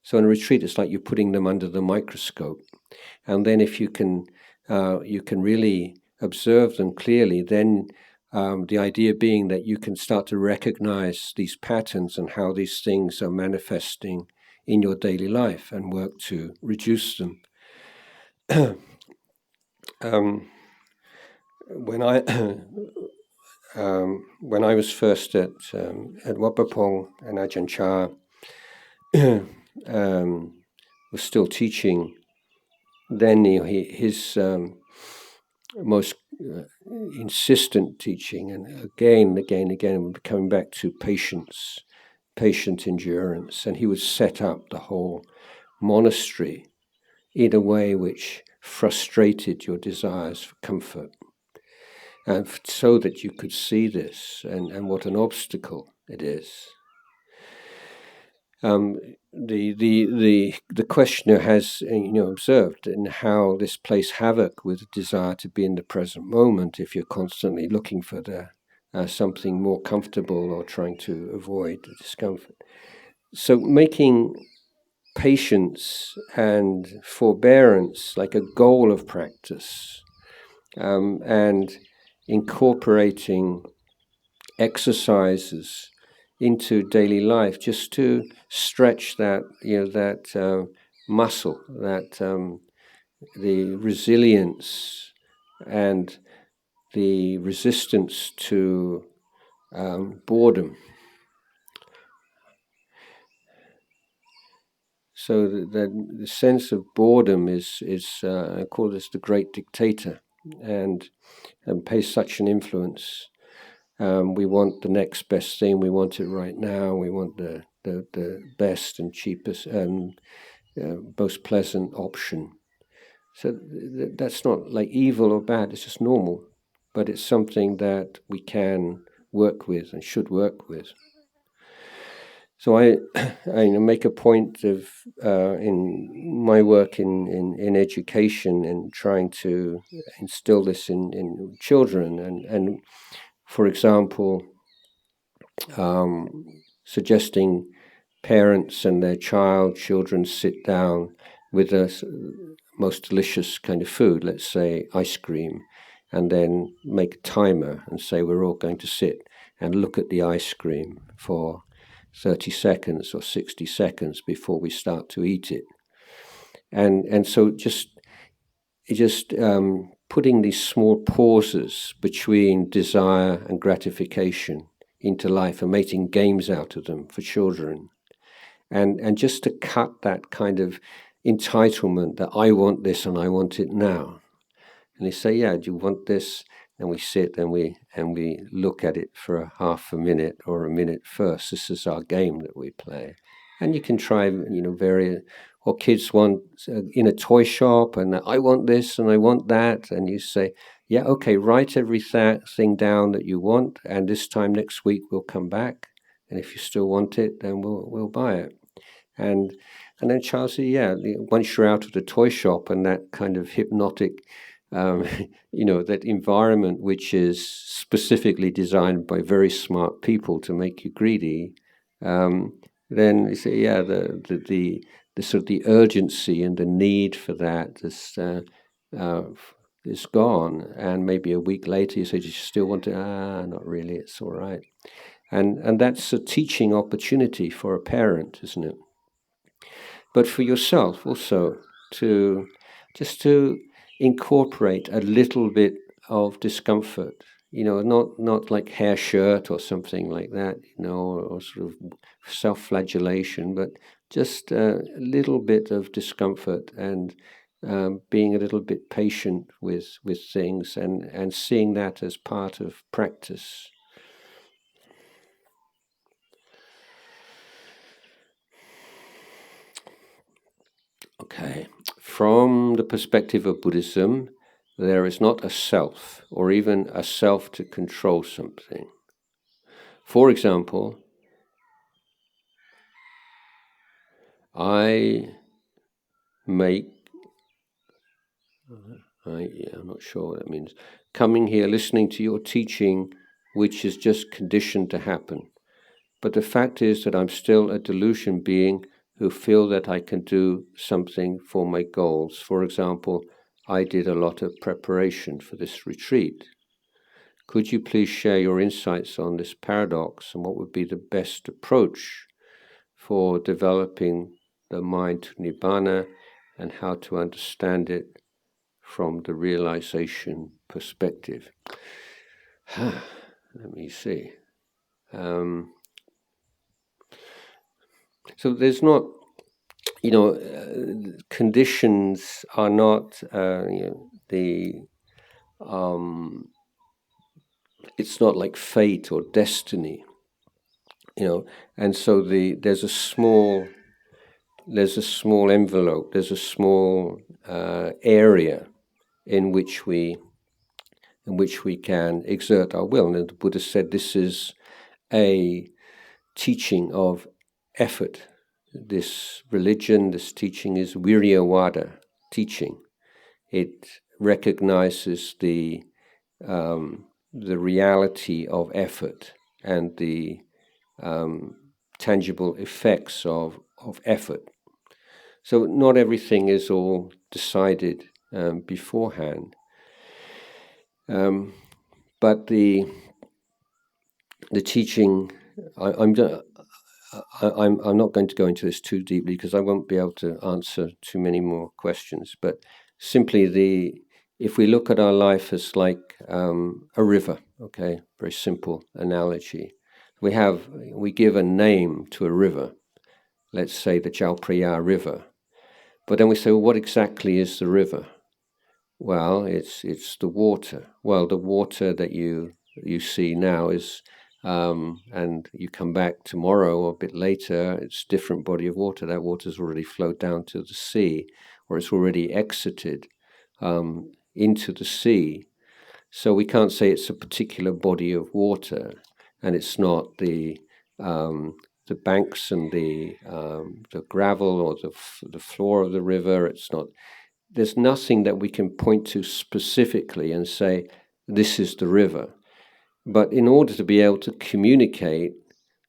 So in a retreat, it's like you're putting them under the microscope. And then if you can really observe them clearly, then the idea being that you can start to recognize these patterns and how these things are manifesting in your daily life and work to reduce them. When I was first at Wapapong, and Ajahn Chah was still teaching, then his most insistent teaching, and again, we're coming back to patience, patient endurance, and he would set up the whole monastery in a way which frustrated your desires for comfort, and so that you could see this and what an obstacle it is. The questioner has observed in how this plays havoc with the desire to be in the present moment if you're constantly looking for something more comfortable or trying to avoid the discomfort. So making patience and forbearance like a goal of practice, and incorporating exercises into daily life just to stretch that muscle, that the resilience and the resistance to boredom. So the sense of boredom is I call this the great dictator, and pays such an influence. We want the next best thing. We want it right now. We want the best and cheapest and most pleasant option. So that's not like evil or bad. It's just normal, but it's something that we can work with and should work with. So I make a point of in my work in education and trying to instill this in children, and for example, suggesting parents and their children sit down with the most delicious kind of food, let's say ice cream, and then make a timer and say we're all going to sit and look at the ice cream for 30 seconds or 60 seconds before we start to eat it. And so just just putting these small pauses between desire and gratification into life and making games out of them for children. And just to cut that kind of entitlement that I want this and I want it now. And they say, yeah, do you want this? And we sit and we look at it for a half a minute or a minute first. This is our game that we play. And you can try, various, or kids want in a toy shop and I want this and I want that. And you say, yeah, okay, write everything down that you want. And this time next week we'll come back. And if you still want it, then we'll buy it. And then child said, yeah, once you're out of the toy shop and that kind of hypnotic, that environment which is specifically designed by very smart people to make you greedy, then you say, yeah, the sort of the urgency and the need for that is gone. And maybe a week later you say, do you still want it? Not really, it's all right. And that's a teaching opportunity for a parent, isn't it? But for yourself also, to incorporate a little bit of discomfort, not like hair shirt or something like that, or sort of self-flagellation, but just a little bit of discomfort and being a little bit patient with things and seeing that as part of practice. Okay, from the perspective of Buddhism, there is not a self or even a self to control something. For example, I'm not sure what that means. Coming here, listening to your teaching, which is just conditioned to happen. But the fact is that I'm still a delusion being who feel that I can do something for my goals. For example, I did a lot of preparation for this retreat. Could you please share your insights on this paradox and what would be the best approach for developing the mind to Nibbana and how to understand it from the realization perspective? Let me see. So there's not, conditions are not it's not like fate or destiny, and so there's a small envelope, there's a small area in which we can exert our will. And the Buddha said this is a teaching of effort. This religion, this teaching is Viryavada teaching. It recognizes the reality of effort and the tangible effects of effort. So not everything is all decided beforehand. But the teaching, I'm not going to go into this too deeply because I won't be able to answer too many more questions. But simply if we look at our life as like a river, okay, very simple analogy. We give a name to a river. Let's say the Chao River. But then we say, well, what exactly is the river? Well, it's the water. Well, the water that you see now is, and you come back tomorrow or a bit later, it's a different body of water. That water's already flowed down to the sea, or it's already exited into the sea. So we can't say it's a particular body of water, and it's not the banks and the gravel or the floor of the river. It's not. There's nothing that we can point to specifically and say, this is the river. But in order to be able to communicate,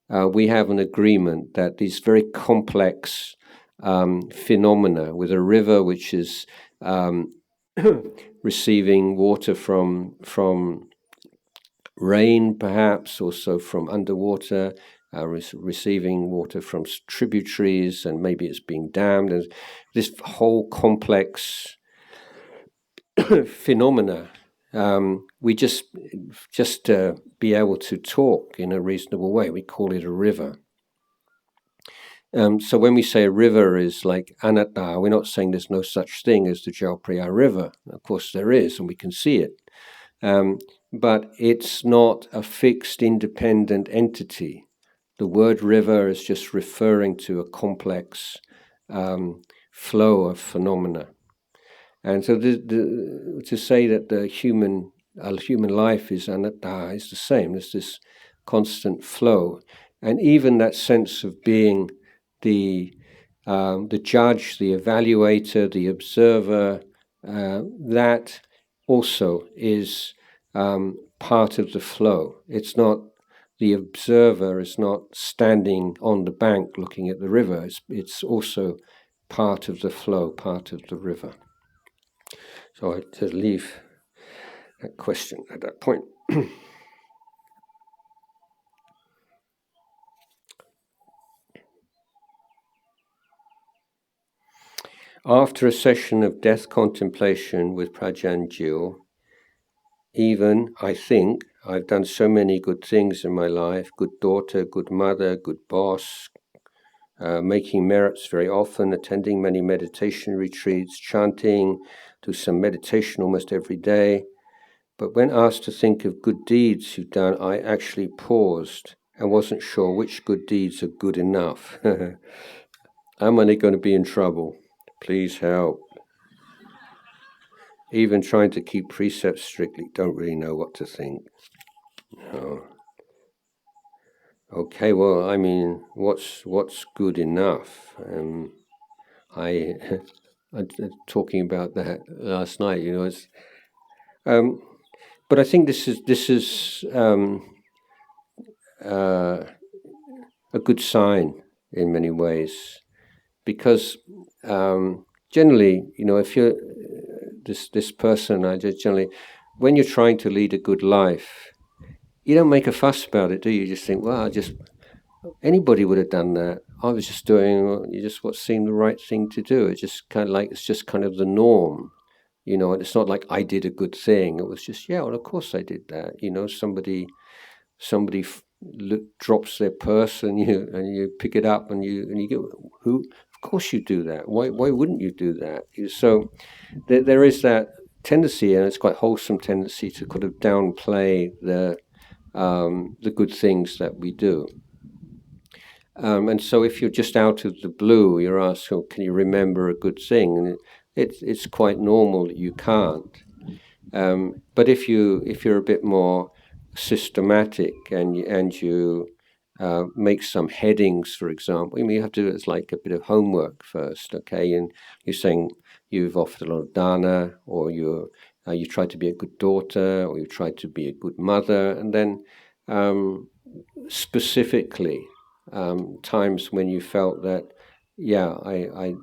we have an agreement that these very complex phenomena, with a river which is receiving water from rain, perhaps, also from underwater, receiving water from tributaries, and maybe it's being dammed. And this whole complex phenomena, we just be able to talk in a reasonable way. We call it a river. So when we say a river is like anatta, we're not saying there's no such thing as the Jalpriya River. Of course there is, and we can see it. But it's not a fixed, independent entity. The word river is just referring to a complex flow of phenomena. And so to say that the human life is anatta is the same. There's this constant flow. And even that sense of being the judge, the evaluator, the observer, that also is part of the flow. It's not, the observer is not standing on the bank looking at the river. It's also part of the flow, part of the river. So I just leave that question at that point. After a session of death contemplation with Prajan Jil, even I think I've done so many good things in my life, good daughter, good mother, good boss, making merits very often, attending many meditation retreats, chanting, do some meditation almost every day. But when asked to think of good deeds you've done, I actually paused and wasn't sure which good deeds are good enough. Am I going to be in trouble? Please help. Even trying to keep precepts strictly, don't really know what to think. No. Okay, well, I mean, what's good enough? I talking about that last night. You know, it's. But I think this is a good sign in many ways, because generally, you know, if you're this person, I just generally, when you're trying to lead a good life, you don't make a fuss about it, do you? You just think, well, anybody would have done that. I was just doing what seemed the right thing to do. It's just kind of like, it's just kind of the norm, you know. And it's not like I did a good thing. It was just, yeah, well, of course I did that. You know, somebody drops their purse and you pick it up and you go, who? Of course you do that. Why wouldn't you do that? So there is that tendency, and it's quite wholesome tendency to kind of downplay the good things that we do. And so if you're just out of the blue, you're asked, oh, can you remember a good thing? And it's quite normal that you can't. But if you're a bit more systematic and you make some headings, for example, I mean, you have to do it as like a bit of homework first, okay? And you're saying you've offered a lot of dana, or you tried to be a good daughter, or you tried to be a good mother, and then specifically times when you felt that, yeah, I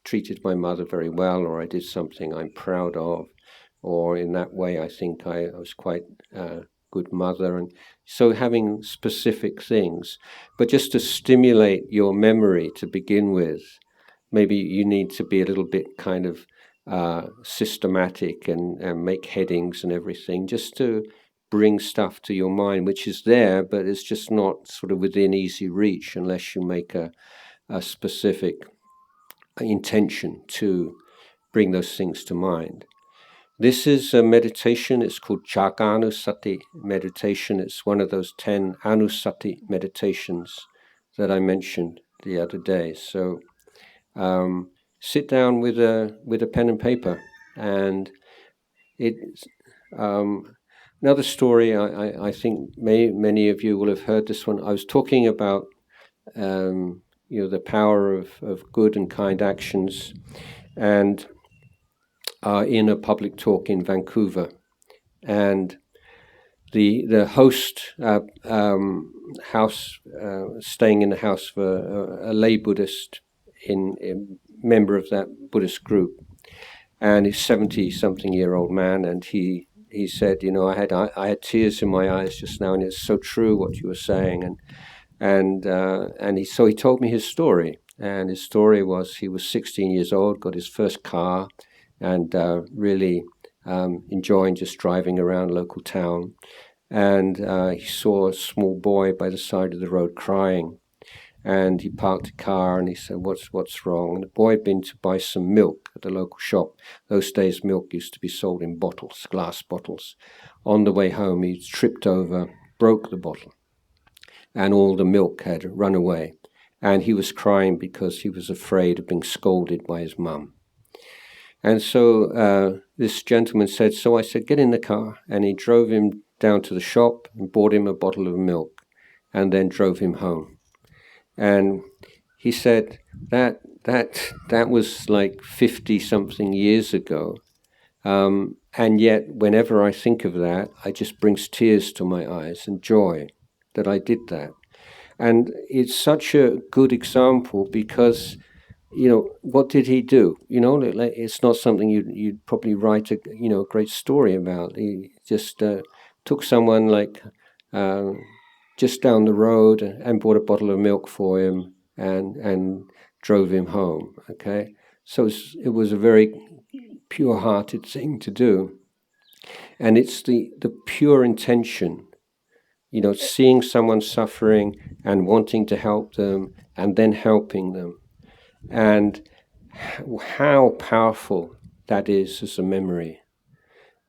treated my mother very well, or I did something I'm proud of, or in that way I think I was quite a good mother. And so having specific things, but just to stimulate your memory to begin with, maybe you need to be a little bit kind of systematic and make headings and everything, just to bring stuff to your mind, which is there, but it's just not sort of within easy reach unless you make a specific intention to bring those things to mind. This is a meditation. It's called Jaganusati meditation. It's one of those 10 Anusati meditations that I mentioned the other day. So sit down with a pen and paper, and it's another story. I think many of you will have heard this one. I was talking about the power of good and kind actions, and in a public talk in Vancouver, and the host house staying in the house of a lay Buddhist member of that Buddhist group, and he's 70-something-year-old man, and he said, you know, I had tears in my eyes just now, and it's so true what you were saying, and he told me his story, and his story was he was 16 years old, got his first car, and really enjoying just driving around local town. And he saw a small boy by the side of the road crying. And he parked a car and he said, what's wrong? And the boy had been to buy some milk at the local shop. Those days milk used to be sold in bottles, glass bottles. On the way home he tripped over, broke the bottle, and all the milk had run away. And he was crying because he was afraid of being scolded by his mum. And so this gentleman said, so I said, get in the car. And he drove him down to the shop and bought him a bottle of milk and then drove him home. And he said that was like 50-something years ago. And yet, whenever I think of that, it just brings tears to my eyes and joy that I did that. And it's such a good example because, what did he do? It's not something you'd probably write a great story about. He just took someone like just down the road and bought a bottle of milk for him and drove him home. Okay, so it was a very pure-hearted thing to do, and it's the pure intention, seeing someone suffering and wanting to help them and then helping them, and how powerful that is as a memory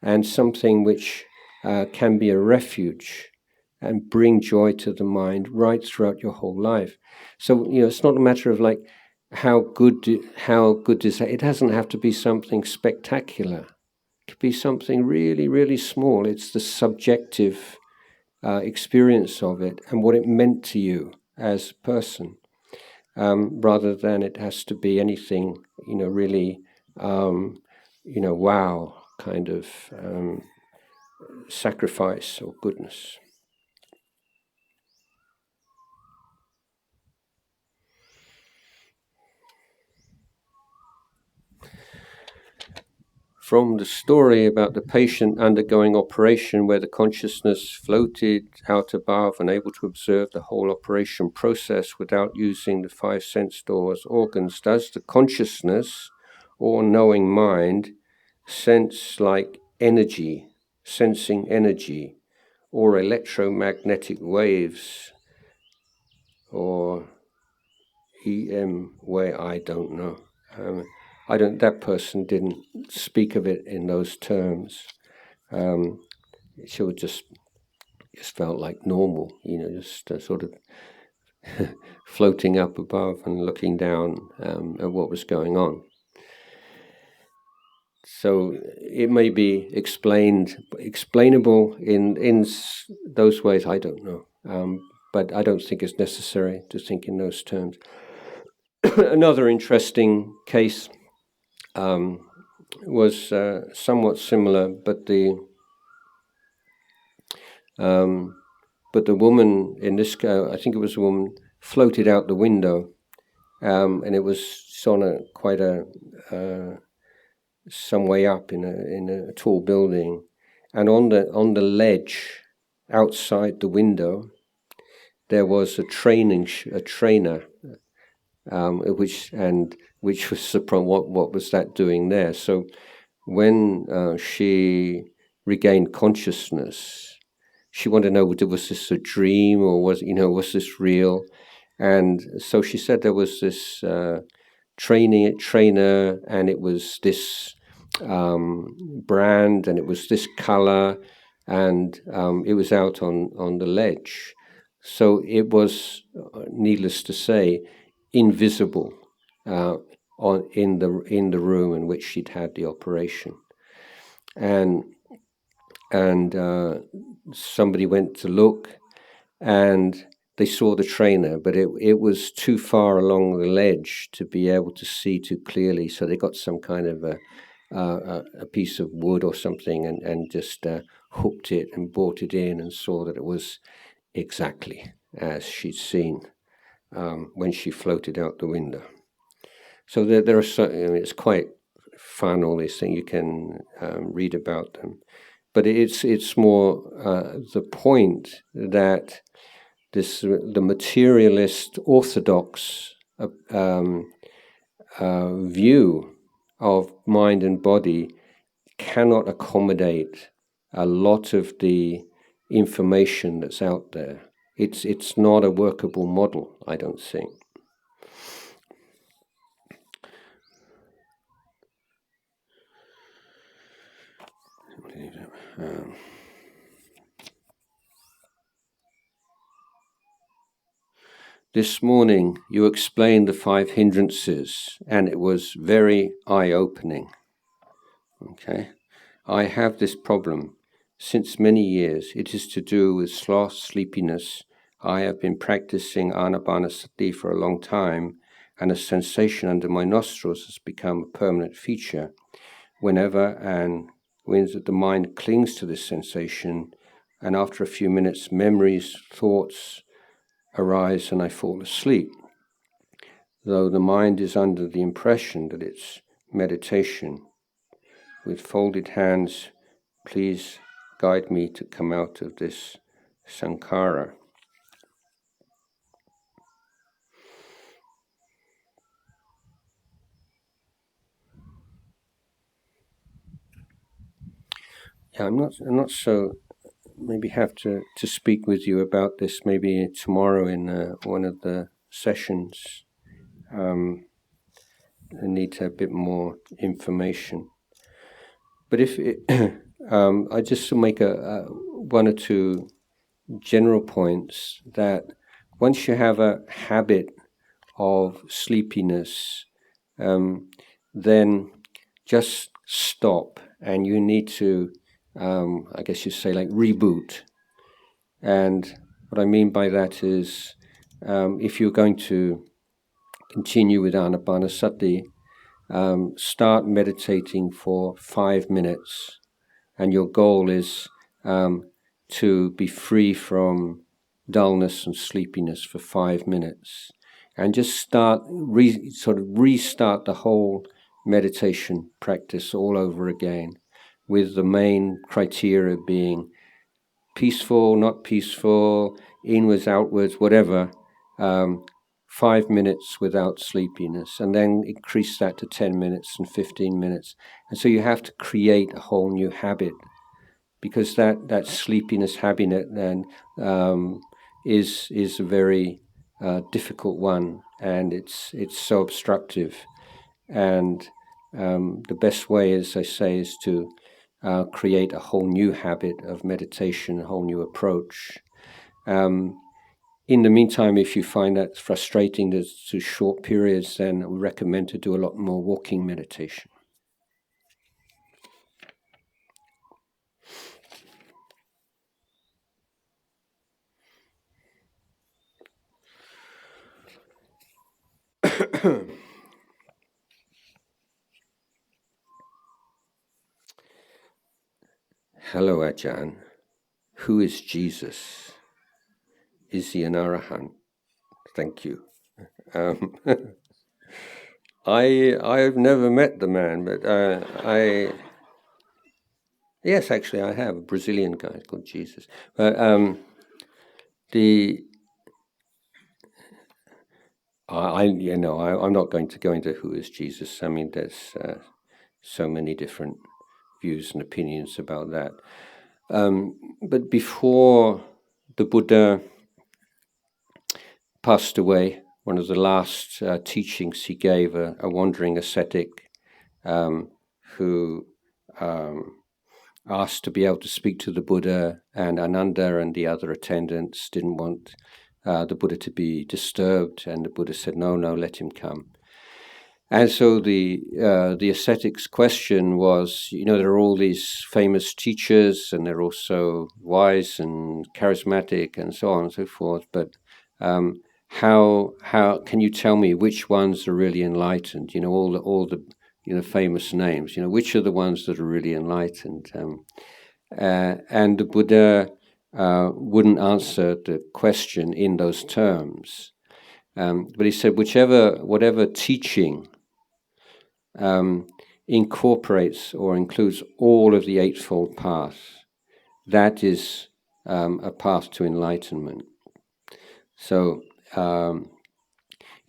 and something which can be a refuge and bring joy to the mind right throughout your whole life. So it's not a matter of like how good is that. It doesn't have to be something spectacular. It could be something really, really small. It's the subjective experience of it and what it meant to you as a person, rather than it has to be anything really wow kind of sacrifice or goodness. From the story about the patient undergoing operation where the consciousness floated out above and able to observe the whole operation process without using the 5 sense doors, organs, does the consciousness or knowing mind sense like energy, sensing energy, or electromagnetic waves, or EM way, I don't know. That person didn't speak of it in those terms. She would just felt like normal, just sort of floating up above and looking down at what was going on. So it may be explainable in those ways. I don't know, but I don't think it's necessary to think in those terms. Another interesting case was somewhat similar, but the woman in this case, I think it was a woman, floated out the window, and it was on quite some way up in a tall building, and on the ledge outside the window there was a trainer, which was surprised. What was that doing there? So when she regained consciousness, she wanted to know, was this a dream or was this real? And so she said there was this trainer, and it was this brand, and it was this color, and it was out on the ledge. So it was, needless to say, invisible in the room in which she'd had the operation, and somebody went to look, and they saw the trainer, but it was too far along the ledge to be able to see too clearly. So they got some kind of a piece of wood or something, and just hooked it and brought it in, and saw that it was exactly as she'd seen when she floated out the window. So there are it's quite fun, all these things. You can read about them, but it's more the point that the materialist orthodox view of mind and body cannot accommodate a lot of the information that's out there. It's not a workable model, I don't think. This morning you explained the 5 hindrances, and it was very eye-opening. Okay, I have this problem since many years. It is to do with sloth, sleepiness. I have been practicing anapanasati for a long time, and a sensation under my nostrils has become a permanent feature. Whenever the mind clings to this sensation, and after a few minutes, memories, thoughts arise, and I fall asleep. Though the mind is under the impression that it's meditation. With folded hands, please guide me to come out of this sankhara. Yeah, I'm not so. Maybe have to speak with you about this maybe tomorrow in one of the sessions. I need a bit more information. But if I just make one or two general points that once you have a habit of sleepiness, then just stop, and you need to, I guess you say, like reboot. And what I mean by that is, if you're going to continue with anapanasati, start meditating for 5 minutes, and your goal is to be free from dullness and sleepiness for 5 minutes, and just sort of restart the whole meditation practice all over again, with the main criteria being peaceful, not peaceful, inwards, outwards, whatever. 5 minutes without sleepiness, and then increase that to 10 minutes and 15 minutes. And so you have to create a whole new habit, because that sleepiness habit then is a very difficult one, and it's so obstructive. And the best way, as I say, is to create a whole new habit of meditation, a whole new approach. In the meantime, if you find that frustrating to short periods, then we recommend to do a lot more walking meditation. Hello, Ajahn. Who is Jesus? Is he an arahant? Thank you. I've never met the man, but yes, actually I have a Brazilian guy called Jesus. But I'm not going to go into who is Jesus. I mean, there's so many different views and opinions about that. But before the Buddha passed away, one of the last teachings he gave a wandering ascetic who asked to be able to speak to the Buddha, and Ananda and the other attendants didn't want the Buddha to be disturbed, and the Buddha said, no, let him come. And so the ascetic's question was, there are all these famous teachers, and they're also wise and charismatic and so on and so forth, but how can you tell me which ones are really enlightened? All the famous names. Which are the ones that are really enlightened? And the Buddha wouldn't answer the question in those terms, but he said, whatever teaching incorporates or includes all of the Eightfold Path, that is a path to enlightenment. So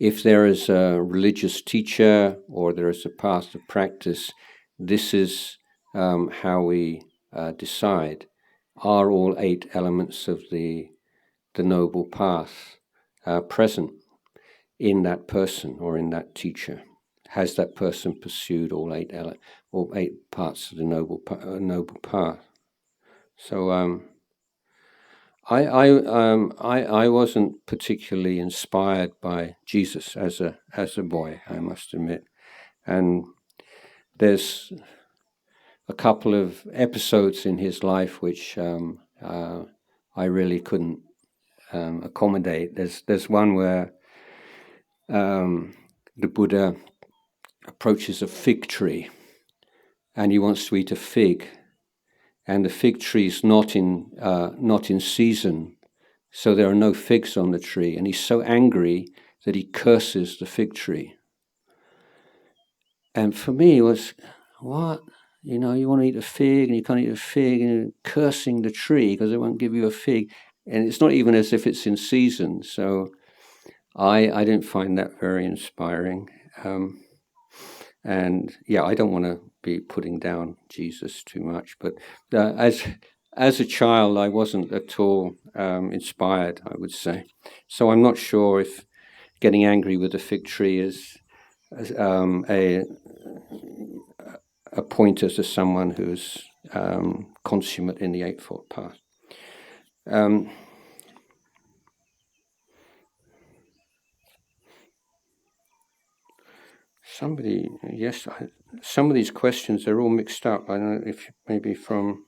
if there is a religious teacher or there is a path of practice, this is how we decide. Are all 8 elements of the noble path present in that person or in that teacher? Has that person pursued all 8 parts of the noble path? So I wasn't particularly inspired by Jesus as a boy, I must admit, and there's a couple of episodes in his life which I really couldn't accommodate. There's one where the Buddha approaches a fig tree and he wants to eat a fig, and the fig tree is not in season, so there are no figs on the tree, and he's so angry that he curses the fig tree. And for me it was, what? You want to eat a fig and you can't eat a fig, and you're cursing the tree because it won't give you a fig, and it's not even as if it's in season. So I didn't find that very inspiring. And yeah, I don't want to be putting down Jesus too much, but as a child, I wasn't at all inspired, I would say. So I'm not sure if getting angry with a fig tree is a pointer to someone who's consummate in the Eightfold Path. Some of these questions are all mixed up. I don't know if maybe from.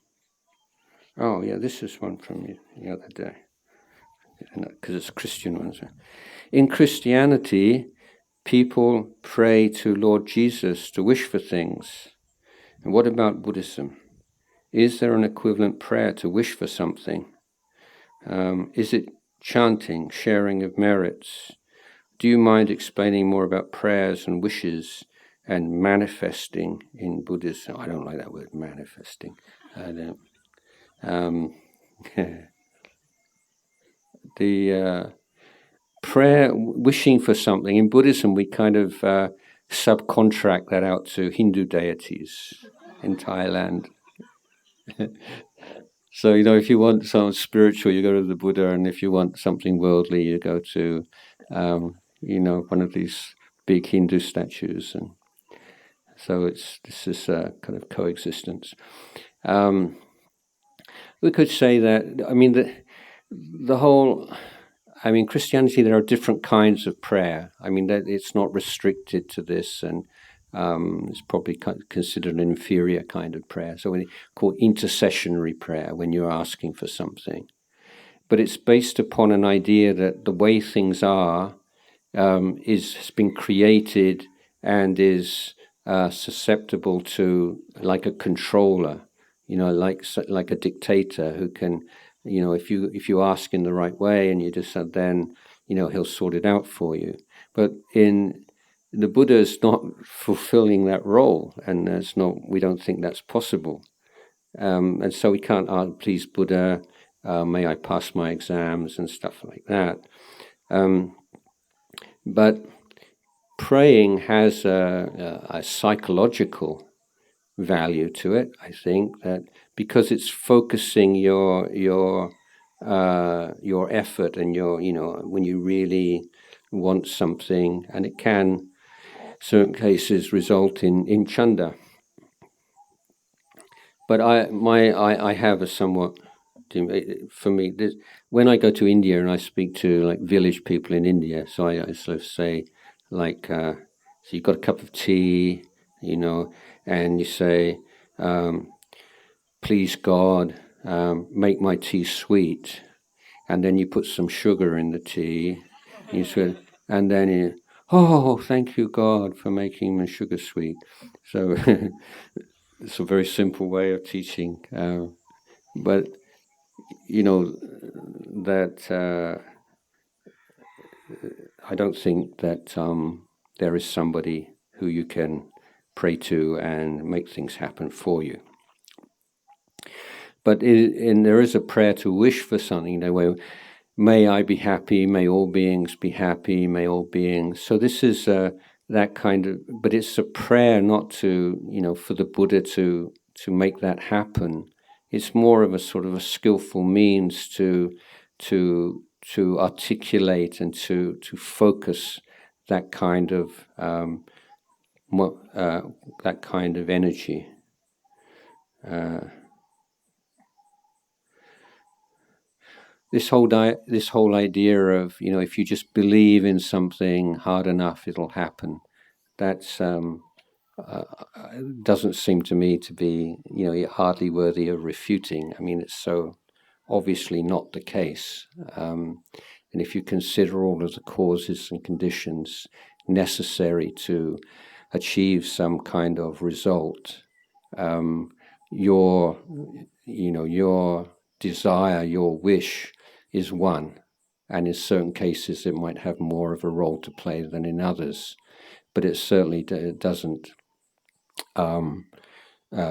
Oh yeah, this is one from the other day, because it's a Christian one. So. In Christianity, people pray to Lord Jesus to wish for things. And what about Buddhism? Is there an equivalent prayer to wish for something? Is it chanting, sharing of merits? Do you mind explaining more about prayers and wishes and manifesting in Buddhism? I don't like that word, manifesting. I don't. The prayer, wishing for something, in Buddhism we kind of subcontract that out to Hindu deities in Thailand. So, if you want something spiritual, you go to the Buddha, and if you want something worldly, you go to, one of these big Hindu statues. And so this is kind of coexistence. We could say that, the whole, Christianity, there are different kinds of prayer. That it's not restricted to this, and it's probably considered an inferior kind of prayer. So we call intercessionary prayer when you're asking for something. But it's based upon an idea that the way things are has been created and is susceptible to, like a controller, like a dictator who can, if you ask in the right way and you just said, then, he'll sort it out for you. But the Buddha is not fulfilling that role, and we don't think that's possible. And so we can't ask, please Buddha, may I pass my exams and stuff like that. But praying has a psychological value to it, I think, that because it's focusing your effort and when you really want something, and it can, certain cases, result in chanda. But I have a somewhat, for me, when I go to India and I speak to like village people in India, so I sort of say, like, so you've got a cup of tea, and you say, please God, make my tea sweet, and then you put some sugar in the tea, and then you, oh, thank you God for making my sugar sweet. So it's a very simple way of teaching, but that I don't think that there is somebody who you can pray to and make things happen for you. But there is a prayer to wish for something, where may I be happy, may all beings be happy, may all beings. So this is that kind of, but it's a prayer not to, for the Buddha to make that happen. It's more of a sort of a skillful means to articulate and to focus that kind of energy. This whole idea of, if you just believe in something hard enough, it'll happen. That's doesn't seem to me to be, hardly worthy of refuting. I mean, it's so obviously not the case. And if you consider all of the causes and conditions necessary to achieve some kind of result, your desire, your wish is one. And in certain cases, it might have more of a role to play than in others. But it certainly doesn't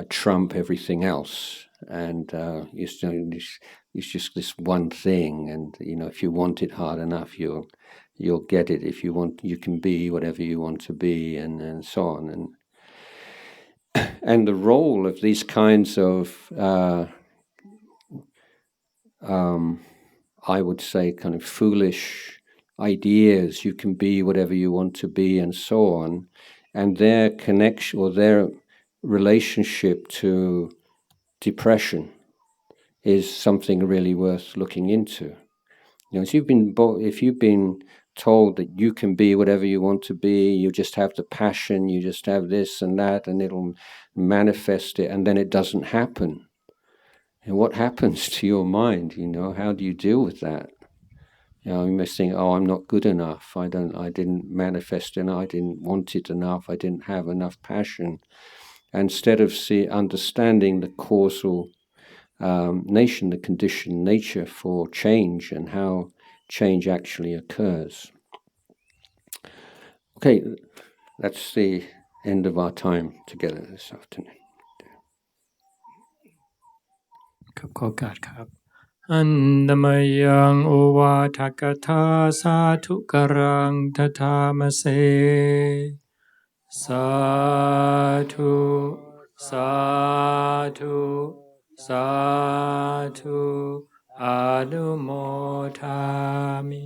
trump everything else. And it's just this one thing. And if you want it hard enough, you'll get it. If you want, you can be whatever you want to be, and so on. And the role of these kinds of I would say kind of foolish ideas, you can be whatever you want to be, and so on, and their connection or their relationship to depression is something really worth looking into. If you've been told that you can be whatever you want to be, you just have the passion, you just have this and that, and it'll manifest it, and then it doesn't happen. And what happens to your mind? How do you deal with that? You may think, "Oh, I'm not good enough. I didn't manifest enough. I didn't want it enough. I didn't have enough passion." Instead of understanding the causal the conditioned nature for change and how change actually occurs. Okay, that's the end of our time together this afternoon. ครับขอโอกาสครับอันดมยังโอวาทกถาสาธุกรังทธามเสสาธุสาธุสาธุอนุโมทามิ